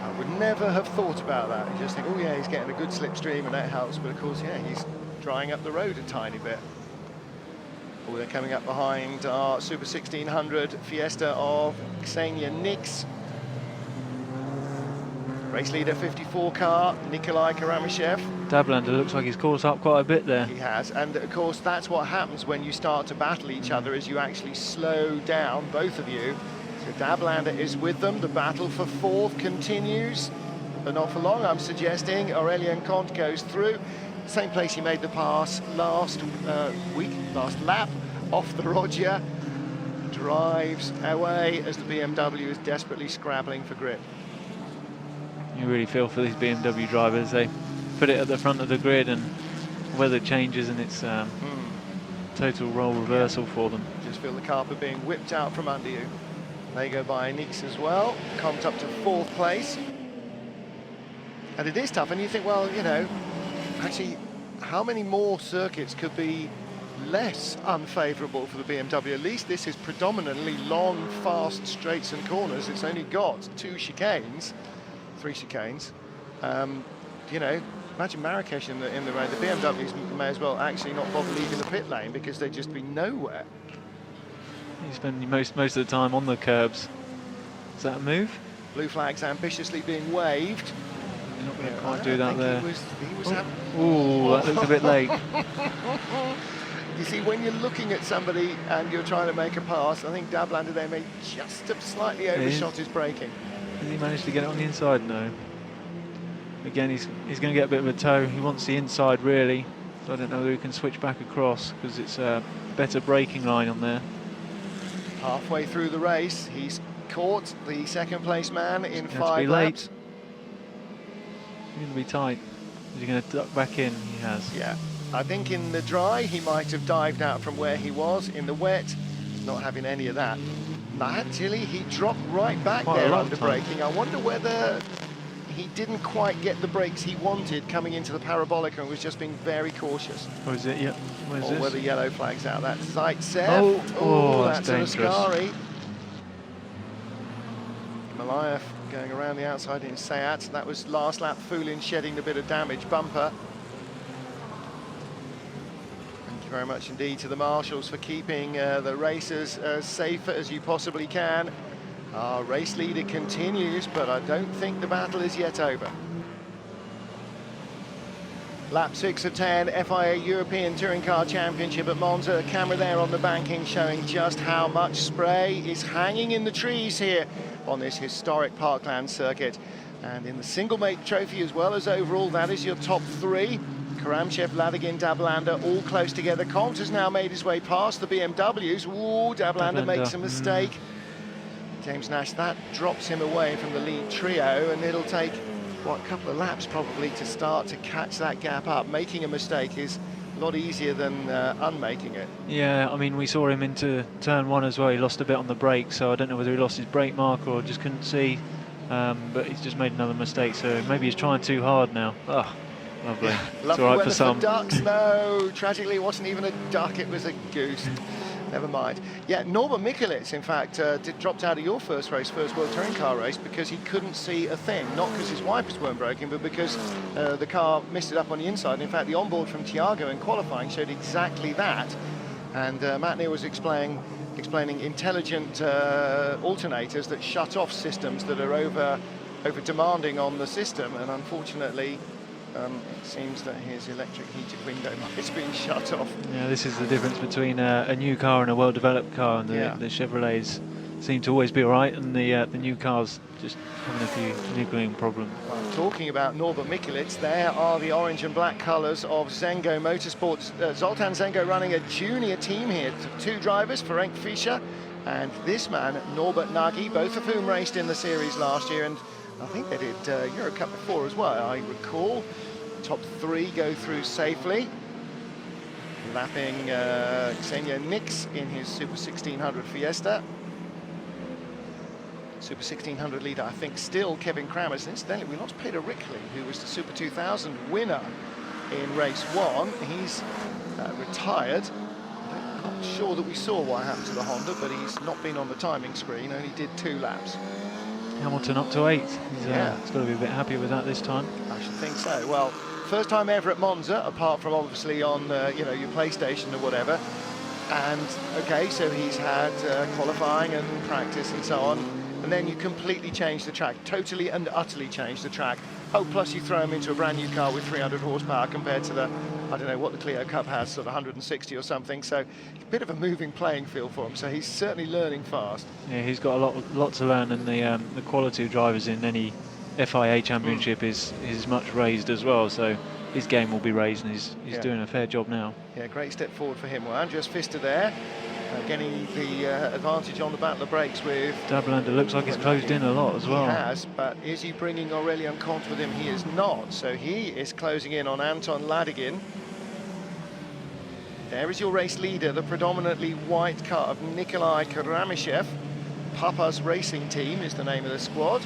I would never have thought about that. You just think, oh yeah, he's getting a good slipstream and that helps, but of course, yeah, he's drying up the road a tiny bit. Oh, they're coming up behind our Super 1600 Fiesta of Ksenia Nix. Race leader 54 car, Nikolai Karamishev.
Dablander looks like he's caught up quite a bit there.
He has, and of course that's what happens when you start to battle each other, is you actually slow down, both of you. So Dablander is with them, the battle for fourth continues, but not for long, I'm suggesting. Aurélien Comte goes through, same place he made the pass last lap, off the Rogia, drives away as the BMW is desperately scrabbling for grip.
You really feel for these BMW drivers. They put it at the front of the grid and weather changes and it's total role reversal for them.
Just feel the carpet being whipped out from under you. They go by Nix as well, Comte up to fourth place. And it is tough, and you think, well, you know, actually, how many more circuits could be less unfavourable for the BMW? At least this is predominantly long, fast straights and corners. It's only got 3 chicanes. You know, imagine Marrakesh in the rain. The BMWs may as well actually not bother leaving the pit lane because they'd just be nowhere.
You spend most of the time on the curbs. Is that a move?
Blue flags ambitiously being waved.
You're not going to quite do that there.
He was
Ooh, that looked a bit late.
You see, when you're looking at somebody and you're trying to make a pass, I think Dablander there may just have slightly overshot his braking.
Has he managed to get it on the inside? No. Again, he's going to get a bit of a toe. He wants the inside, really. So I don't know whether he can switch back across because it's a better braking line on there.
Halfway through the race, he's caught the second place man in 5
late.
laps.
He's going to be tight. Is he going to duck back in? He has.
Yeah, I think in the dry, he might have dived out from where he was. In the wet, not having any of that. Actually, he dropped right back
Quite a
there
lot
under
of time.
braking. I wonder whether he didn't quite get the brakes he wanted coming into the parabolic and was just being very cautious.
Or is it? Yep. Where's
Or
this?
whether yellow flag's out. That's Zaitsev.
Oh,
that's
that's
an
dangerous.
Ascari. Malayev going around the outside in Seat. That was last lap. Foulin shedding a bit of damage. Bumper. Thank you very much indeed to the marshals for keeping the racers as safe as you possibly can. Our race leader continues, but I don't think the battle is yet over. Lap 6 of 10, FIA European Touring Car Championship at Monza. The camera there on the banking showing just how much spray is hanging in the trees here on this historic Parkland circuit. And in the single mate trophy as well as overall, that is your top three. Karamchev, Ladigan, Dablander all close together. Comte has now made his way past the BMWs. Ooh, Dablander makes a mistake. James Nash, that drops him away from the lead trio, and it'll take, what, a couple of laps probably to start to catch that gap up. Making a mistake is a lot easier than unmaking it.
Yeah, I mean, we saw him into turn one as well. He lost a bit on the brake, so I don't know whether he lost his brake marker or just couldn't see. But he's just made another mistake, so maybe he's trying too hard now. Oh, lovely.
Yeah,
it's
lovely
all right for some.
Ducks, no, tragically it wasn't even a duck, it was a goose. Never mind. Yeah, Norbert Mikulec, in fact, dropped out of your first World Touring Car race because he couldn't see a thing. Not because his wipers weren't broken, but because the car missed it up on the inside. And in fact, the onboard from Tiago in qualifying showed exactly that. And Matt Neal was explaining intelligent alternators that shut off systems that are over demanding on the system. And unfortunately, it seems that his electric heated window might have been shut off.
Yeah, this is the difference between a new car and a well-developed car, and the Chevrolets seem to always be all right, and the new cars just having a few niggling problems.
Well, talking about Norbert Mikulec, there are the orange and black colours of Zengo Motorsports. Zoltan Zengo running a junior team here, two drivers, Ferenc Fischer and this man, Norbert Nagy, both of whom raced in the series last year, and I think they did Euro Cup before as well, I recall. Top three go through safely. Lapping Xenia Nix in his Super 1600 Fiesta. Super 1600 leader, I think, still Kevin Kramers. Incidentally, we lost Peter Rickley, who was the Super 2000 winner in race one. He's retired. I'm not sure that we saw what happened to the Honda, but he's not been on the timing screen, only did 2 laps.
Hamilton up to 8th. He's got to be a bit happy with that this time.
I should think so. Well, first time ever at Monza, apart from obviously on your PlayStation or whatever. And okay, so he's had qualifying and practice and so on, and then you completely change the track, totally and utterly change the track. Oh, plus you throw him into a brand new car with 300 horsepower compared to the, I don't know what the Clio Cup has, sort of 160 or something. So a bit of a moving playing field for him. So he's certainly learning fast.
Yeah, he's got a lot to learn, and the quality of drivers in any FIA championship is much raised as well. So his game will be raised, and he's doing a fair job now.
Yeah, great step forward for him. Well, Andreas Pfister there, getting the advantage on the battle of brakes with...
Dablander looks like he's closed in a lot as well.
He has, but is he bringing Aurélien Comte with him? He is not. So he is closing in on Anton Ladigan. There is your race leader, the predominantly white car of Nikolai Karamyshev. Papa's Racing Team is the name of the squad.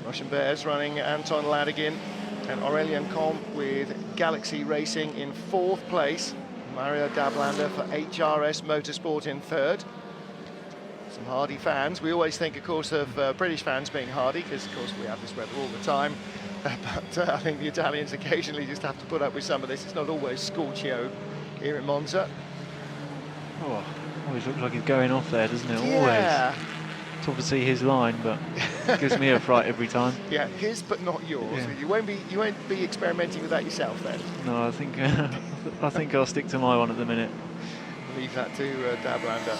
Russian Bears running Anton Ladigan, and Aurélien Comte with Galaxy Racing in 4th place. Mario Dablander for HRS Motorsport in 3rd. Some hardy fans. We always think, of course, of British fans being hardy, because, of course, we have this weather all the time. But I think the Italians occasionally just have to put up with some of this. It's not always scorchio here in Monza.
Oh, always looks like he's going off there, doesn't it?
Yeah.
Always. It's obviously his line, but it gives me a fright every time.
Yeah, his but not yours. Yeah. You won't be experimenting with that yourself then.
No, I think I'll stick to my one at the minute.
Leave that to Dablander.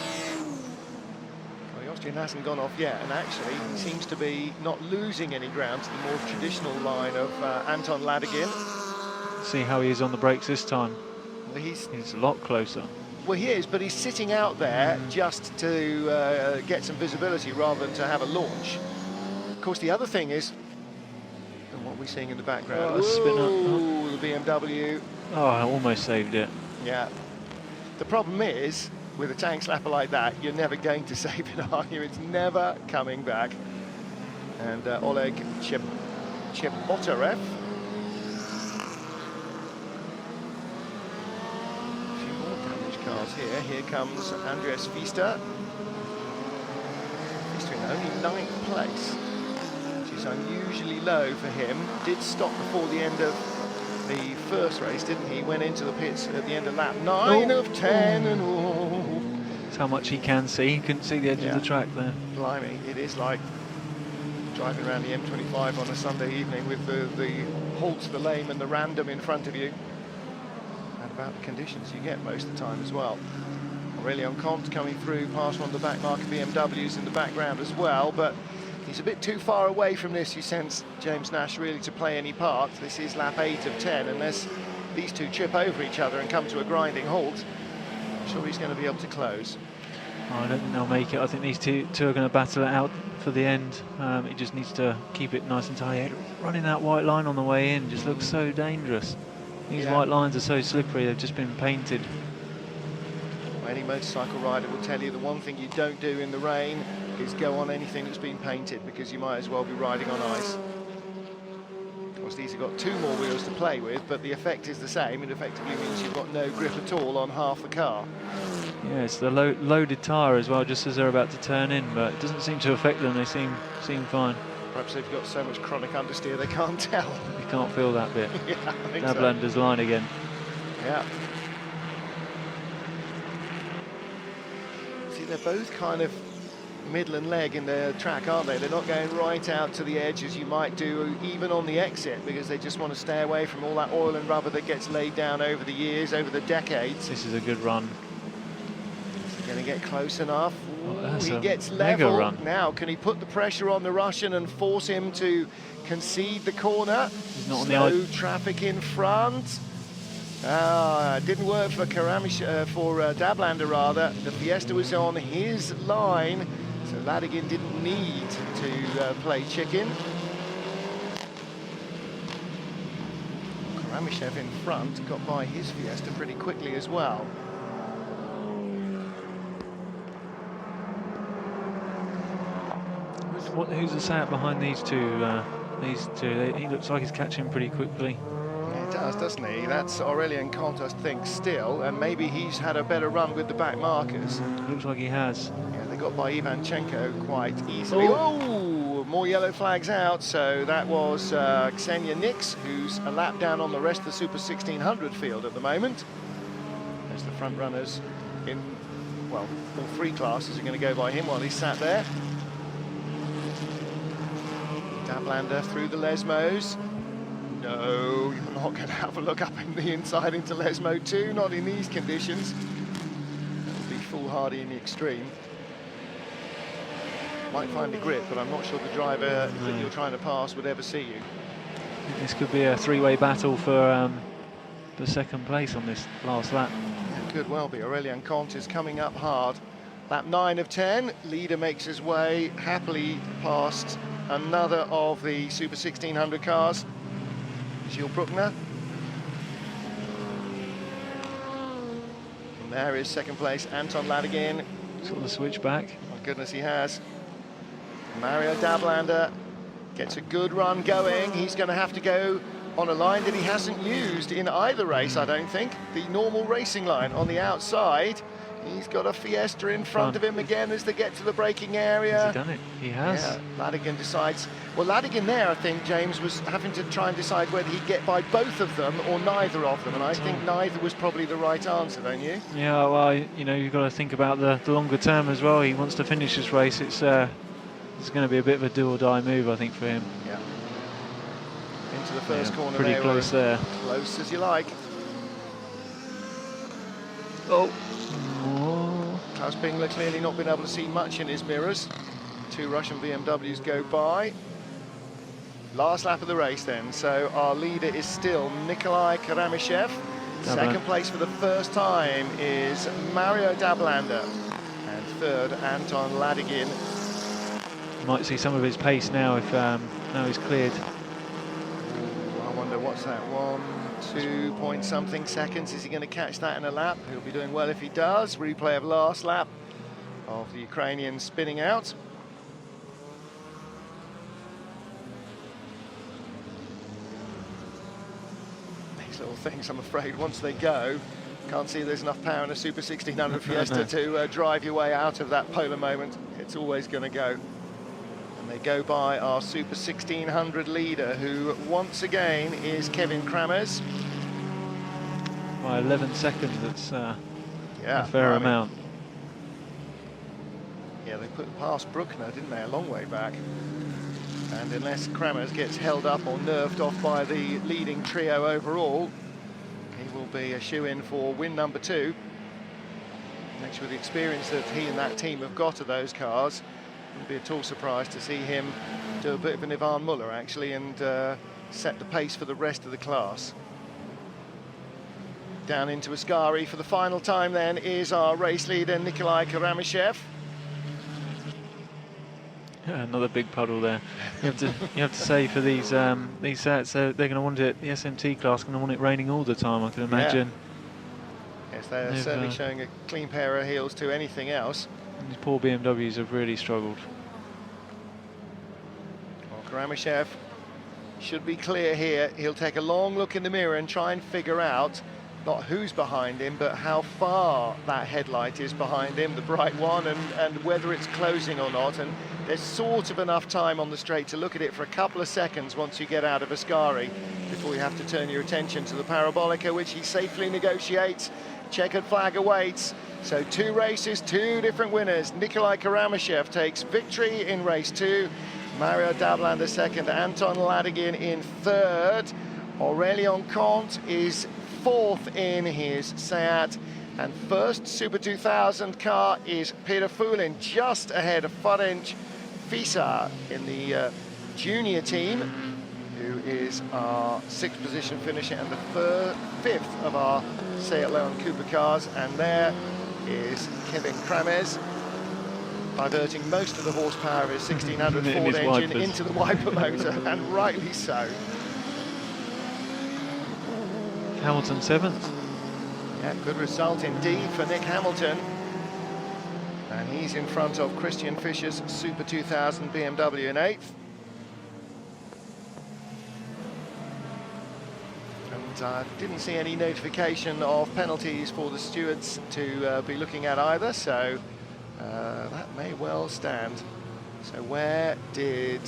Well, the Austrian hasn't gone off yet, and actually he seems to be not losing any ground to the more traditional line of Anton Ladigan.
See how he is on the brakes this time.
Well, he's
a lot closer.
Well, he is, but he's sitting out there just to get some visibility rather than to have a launch. Of course, the other thing is, and what we're seeing in the background,
the
BMW.
Oh, I almost saved it.
Yeah. The problem is, with a tank slapper like that, you're never going to save it, are you? It's never coming back. And Oleg Chebotarev. Here comes Andreas Pfister. Pfister in only 9th place, which is unusually low for him. Did stop before the end of the first race, didn't he? Went into the pits at the end of lap 9 of 10, and
That's how much he can see. He couldn't see the edge of the track there.
Blimey, it is like driving around the M25 on a Sunday evening with the halts, the lame and the random in front of you, and about the conditions you get most of the time as well. Aurélien Comte coming through past one of the back marker BMWs in the background as well, but he's a bit too far away from this, you sense, James Nash, really to play any part. This is lap 8 of 10, unless these two trip over each other and come to a grinding halt. I'm sure he's going to be able to close.
I don't think they'll make it. I think these two are going to battle it out for the end. He just needs to keep it nice and tight. Running that white line on the way in just looks so dangerous. These white lines are so slippery, they've just been painted.
Any motorcycle rider will tell you the one thing you don't do in the rain is go on anything that's been painted, because you might as well be riding on ice. Of course, these have got 2 more wheels to play with, but the effect is the same. It effectively means you've got no grip at all on half the car.
Yeah, it's the loaded tyre as well, just as they're about to turn in, but it doesn't seem to affect them. They seem fine.
Perhaps they've got so much chronic understeer they can't tell.
You can't feel that bit.
Yeah, I think
Dablander's
so.
line again.
Yeah. See, they're both kind of middle and leg in their track, aren't they? They're not going right out to the edge as you might do even on the exit, because they just want to stay away from all that oil and rubber that gets laid down over the years, over the decades.
This is a good run.
Is he going to get close enough?
Oh,
he gets
mega
level.
run.
Now, can he put the pressure on the Russian and force him to concede the corner?
He's not
Slow
on the
traffic in front. Didn't work for Dablander rather. The Fiesta was on his line, so Ladigan didn't need to play chicken. Karamishev in front got by his Fiesta pretty quickly as well.
Who's the sat behind these two? He looks like he's catching pretty quickly.
Yeah, it does, doesn't he? That's Aurélien Comte, I think, still, and maybe he's had a better run with the back markers.
Looks like he has.
Yeah, they got by Ivanchenko quite easily. Oh, more yellow flags out. So that was Ksenia Nix, who's a lap down on the rest of the Super 1600 field at the moment. There's the front runners in, well, all 3 classes are going to go by him while he's sat there. Dablander through the Lesmos. No, you're not going to have a look up in the inside into Lesmo 2, not in these conditions. That would be foolhardy in the extreme. Might find a grip, but I'm not sure the driver that you're trying to pass would ever see you.
This could be a 3-way battle for the second place on this last lap.
It could well be. Aurélien Comte is coming up hard. Lap 9 of 10. Leader makes his way happily past another of the Super 1600 cars. Gilles Bruckner. And there is second place Anton Ladigan.
Sort of switch back.
My goodness, he has. Mario Dablander gets a good run going. He's going to have to go on a line that he hasn't used in either race, I don't think. The normal racing line on the outside. He's got a Fiesta in front of him again as they get to the braking area.
Has he done it? He has.
Yeah, Ladigan decides. Well, Ladigan there, I think, James, was having to try and decide whether he'd get by both of them or neither of them, and I think neither was probably the right answer, don't you?
Yeah, well, you know, you've got to think about the longer term as well. He wants to finish this race. It's going to be a bit of a do or die move, I think, for him.
Yeah. Into the first corner.
Pretty close there.
Close as you like.
Oh.
Klaus Pingler clearly not been able to see much in his mirrors. 2 Russian BMWs go by. Last lap of the race then, so our leader is still Nikolai Karamishev. Second place for the first time is Mario Dablander. And third, Anton Ladigan.
Might see some of his pace now if now he's cleared.
Ooh, I wonder what's that, 2 point something seconds. Is he going to catch that in a lap? He'll be doing well if he does. Replay of last lap of the Ukrainian spinning out. These little things, I'm afraid, once they go, can't see there's enough power in a Super 1600 Fiesta to drive your way out of that polar moment. It's always going to go. And they go by our Super 1600 leader, who once again is Kevin Kramers.
By 11 seconds, that's a
Yeah,
fair amount.
Yeah, they put past Bruckner, didn't they, a long way back. And unless Kramers gets held up or nerved off by the leading trio overall, he will be a shoe-in for win number 2. Next, with the experience that he and that team have got of those cars, wouldn't be at all surprised to see him do a bit of an Ivan Muller, actually, and set the pace for the rest of the class. Down into Ascari for the final time then is our race leader, Nikolai Karamishev.
Yeah, another big puddle there. You have to say for these sets, they're going to want it. The SMT class going to want it raining all the time, I can imagine.
Yeah. Yes, they're certainly showing a clean pair of heels to anything else.
These poor BMWs have really struggled.
Well, Karamishev should be clear here. He'll take a long look in the mirror and try and figure out not who's behind him, but how far that headlight is behind him, the bright one, and whether it's closing or not. And there's sort of enough time on the straight to look at it for a couple of seconds once you get out of Ascari before you have to turn your attention to the Parabolica, which he safely negotiates. Checkered flag awaits. So 2 races, 2 different winners. Nikolai Karamishev takes victory in race 2. Mario Dablander second, Anton Ladygin in third. Aurélien Comte is 4th in his Seat, and first Super 2000 car is Peter Foulin, just ahead of Ferenc Fisa in the junior team, who is our 6th position finisher and the 5th of our Seat Leon Cooper cars. And there is Kevin Kramers, diverting most of the horsepower of his 1600 Ford engine into the wiper motor, and rightly so.
Hamilton 7th.
Yeah, good result indeed for Nick Hamilton. And he's in front of Christian Fischer's Super 2000 BMW in 8th. And didn't see any notification of penalties for the stewards to be looking at either, so that may well stand. So where did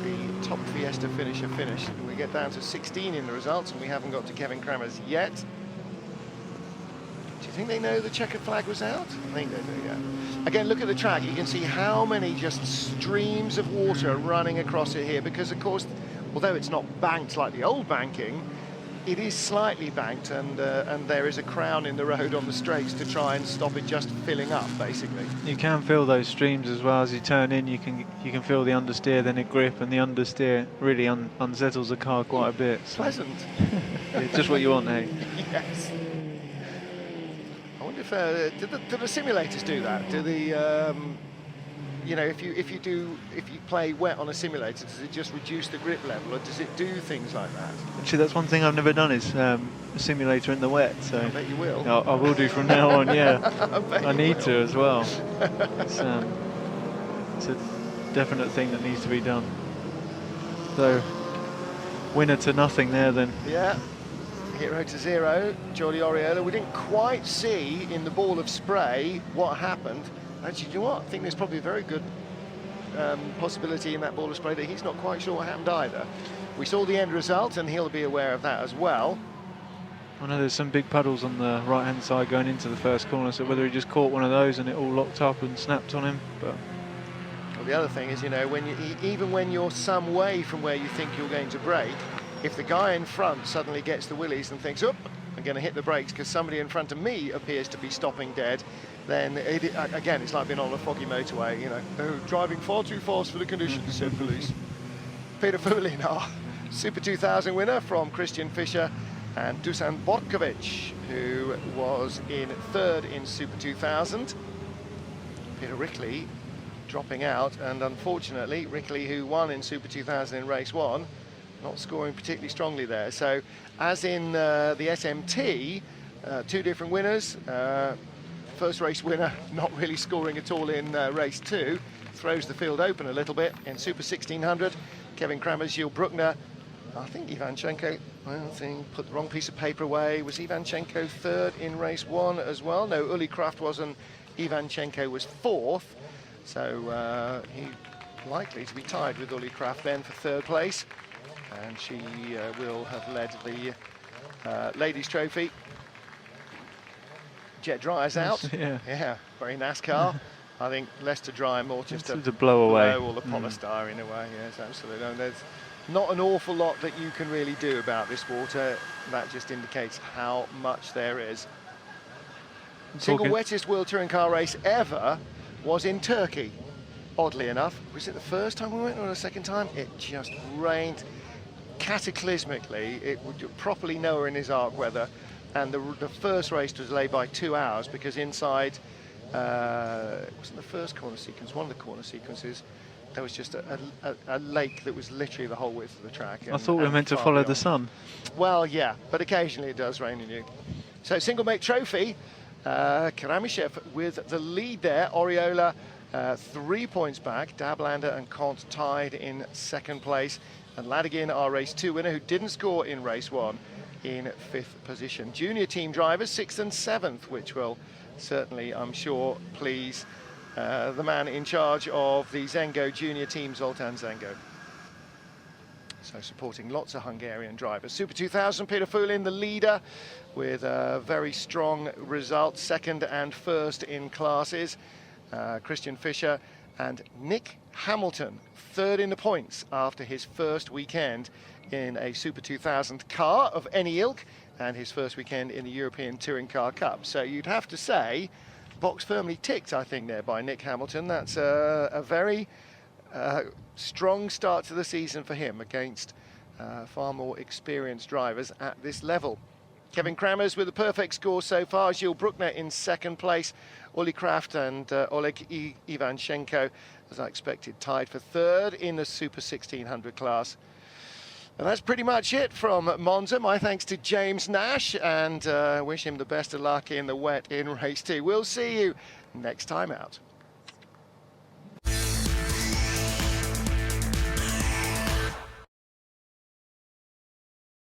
the top Fiesta finisher finish? We get down to 16 in the results, and we haven't got to Kevin Kramers yet. Do you think they know the checkered flag was out? I think they do, yeah. Again, look at the track. You can see how many just streams of water running across it here, because of course, although it's not banked like the old banking, it is slightly banked, and there is a crown in the road on the straights to try and stop it just filling up, basically.
You can feel those streams as well as you turn in. You can feel the understeer, then a grip, and the understeer really unsettles the car quite a bit. So.
Pleasant.
It's just what you want, eh?
Yes. I wonder if do the simulators do that? Do the you know, if you play wet on a simulator, does it just reduce the grip level, or does it do things like that?
Actually, that's one thing I've never done, is a simulator in the wet. So
I bet you will.
I will do from now on. Yeah, I need to as well. It's a definite thing that needs to be done. So winner to nothing there then.
Yeah. 0-0, Jordi Oriola. We didn't quite see in the ball of spray what happened. Actually, you know what? I think there's probably a very good possibility in that ball of spray that he's not quite sure what happened either. We saw the end result, and he'll be aware of that as well.
I know there's some big puddles on the right-hand side going into the first corner, so whether he just caught one of those and it all locked up and snapped on him. But
well, the other thing is, you know, even when you're some way from where you think you're going to brake, if the guy in front suddenly gets the willies and thinks, "Oop, I'm going to hit the brakes because somebody in front of me appears to be stopping dead," then again, it's like being on a foggy motorway, you know. "Oh, driving far too fast for the conditions," said police. Peter Foulin, our Super 2000 winner from Christian Fischer, and Dusan Borkovic, who was in 3rd in Super 2000. Peter Rickley dropping out, and unfortunately, Rickley, who won in Super 2000 in race 1, not scoring particularly strongly there. So, as in the SMT, 2 different winners. First race winner not really scoring at all in race 2, throws the field open a little bit in Super 1600. Kevin Kramers, Gilles Bruckner, I think Ivanchenko, well, I think put the wrong piece of paper away. Was Ivanchenko 3rd in race 1 as well? No, Uli Kraft wasn't. Ivanchenko was 4th, so he likely to be tied with Uli Kraft then for 3rd place, and she will have led the ladies' trophy. Jet dryers out.
Yeah,
very NASCAR. I think less to dry, more just
to blow away.
Blow all the polystyrene away. Yes, absolutely. And there's not an awful lot that you can really do about this water. That just indicates how much there is. Single wettest World Touring Car race ever was in Turkey. Oddly enough, was it the first time we went or the second time? It just rained cataclysmically. It would properly Noah in his ark weather. And the first race was delayed by 2 hours because inside, it wasn't the first corner sequence, one of the corner sequences, there was just a lake that was literally the whole width of the track.
I thought we were meant to follow the sun.
Well, yeah, but occasionally it does rain in you. So single mate trophy, Karamishev with the lead there. Oriola 3 points back. Dablander and Kont tied in second place. And Ladygin, our race 2 winner, who didn't score in race 1, in 5th position. Junior team drivers 6th and 7th, which will certainly, I'm sure, please the man in charge of the Zengo junior team, Zoltan Zengo. So supporting lots of Hungarian drivers. Super 2000, Peter Fulin, the leader, with a very strong result, 2nd and 1st in classes. Christian Fischer and Nick Hamilton, 3rd in the points after his first weekend in a Super 2000 car of any ilk and his first weekend in the European Touring Car Cup. So you'd have to say, box firmly ticked, I think, there by Nick Hamilton. That's a very strong start to the season for him against far more experienced drivers at this level. Kevin Kramers with a perfect score so far. Gilles Bruckner in 2nd place. Uli Kraft and Oleg Ivanchenko, as I expected, tied for 3rd in the Super 1600 class. And that's pretty much it from Monza. My thanks to James Nash, and wish him the best of luck in the wet in race 2. We'll see you next time out.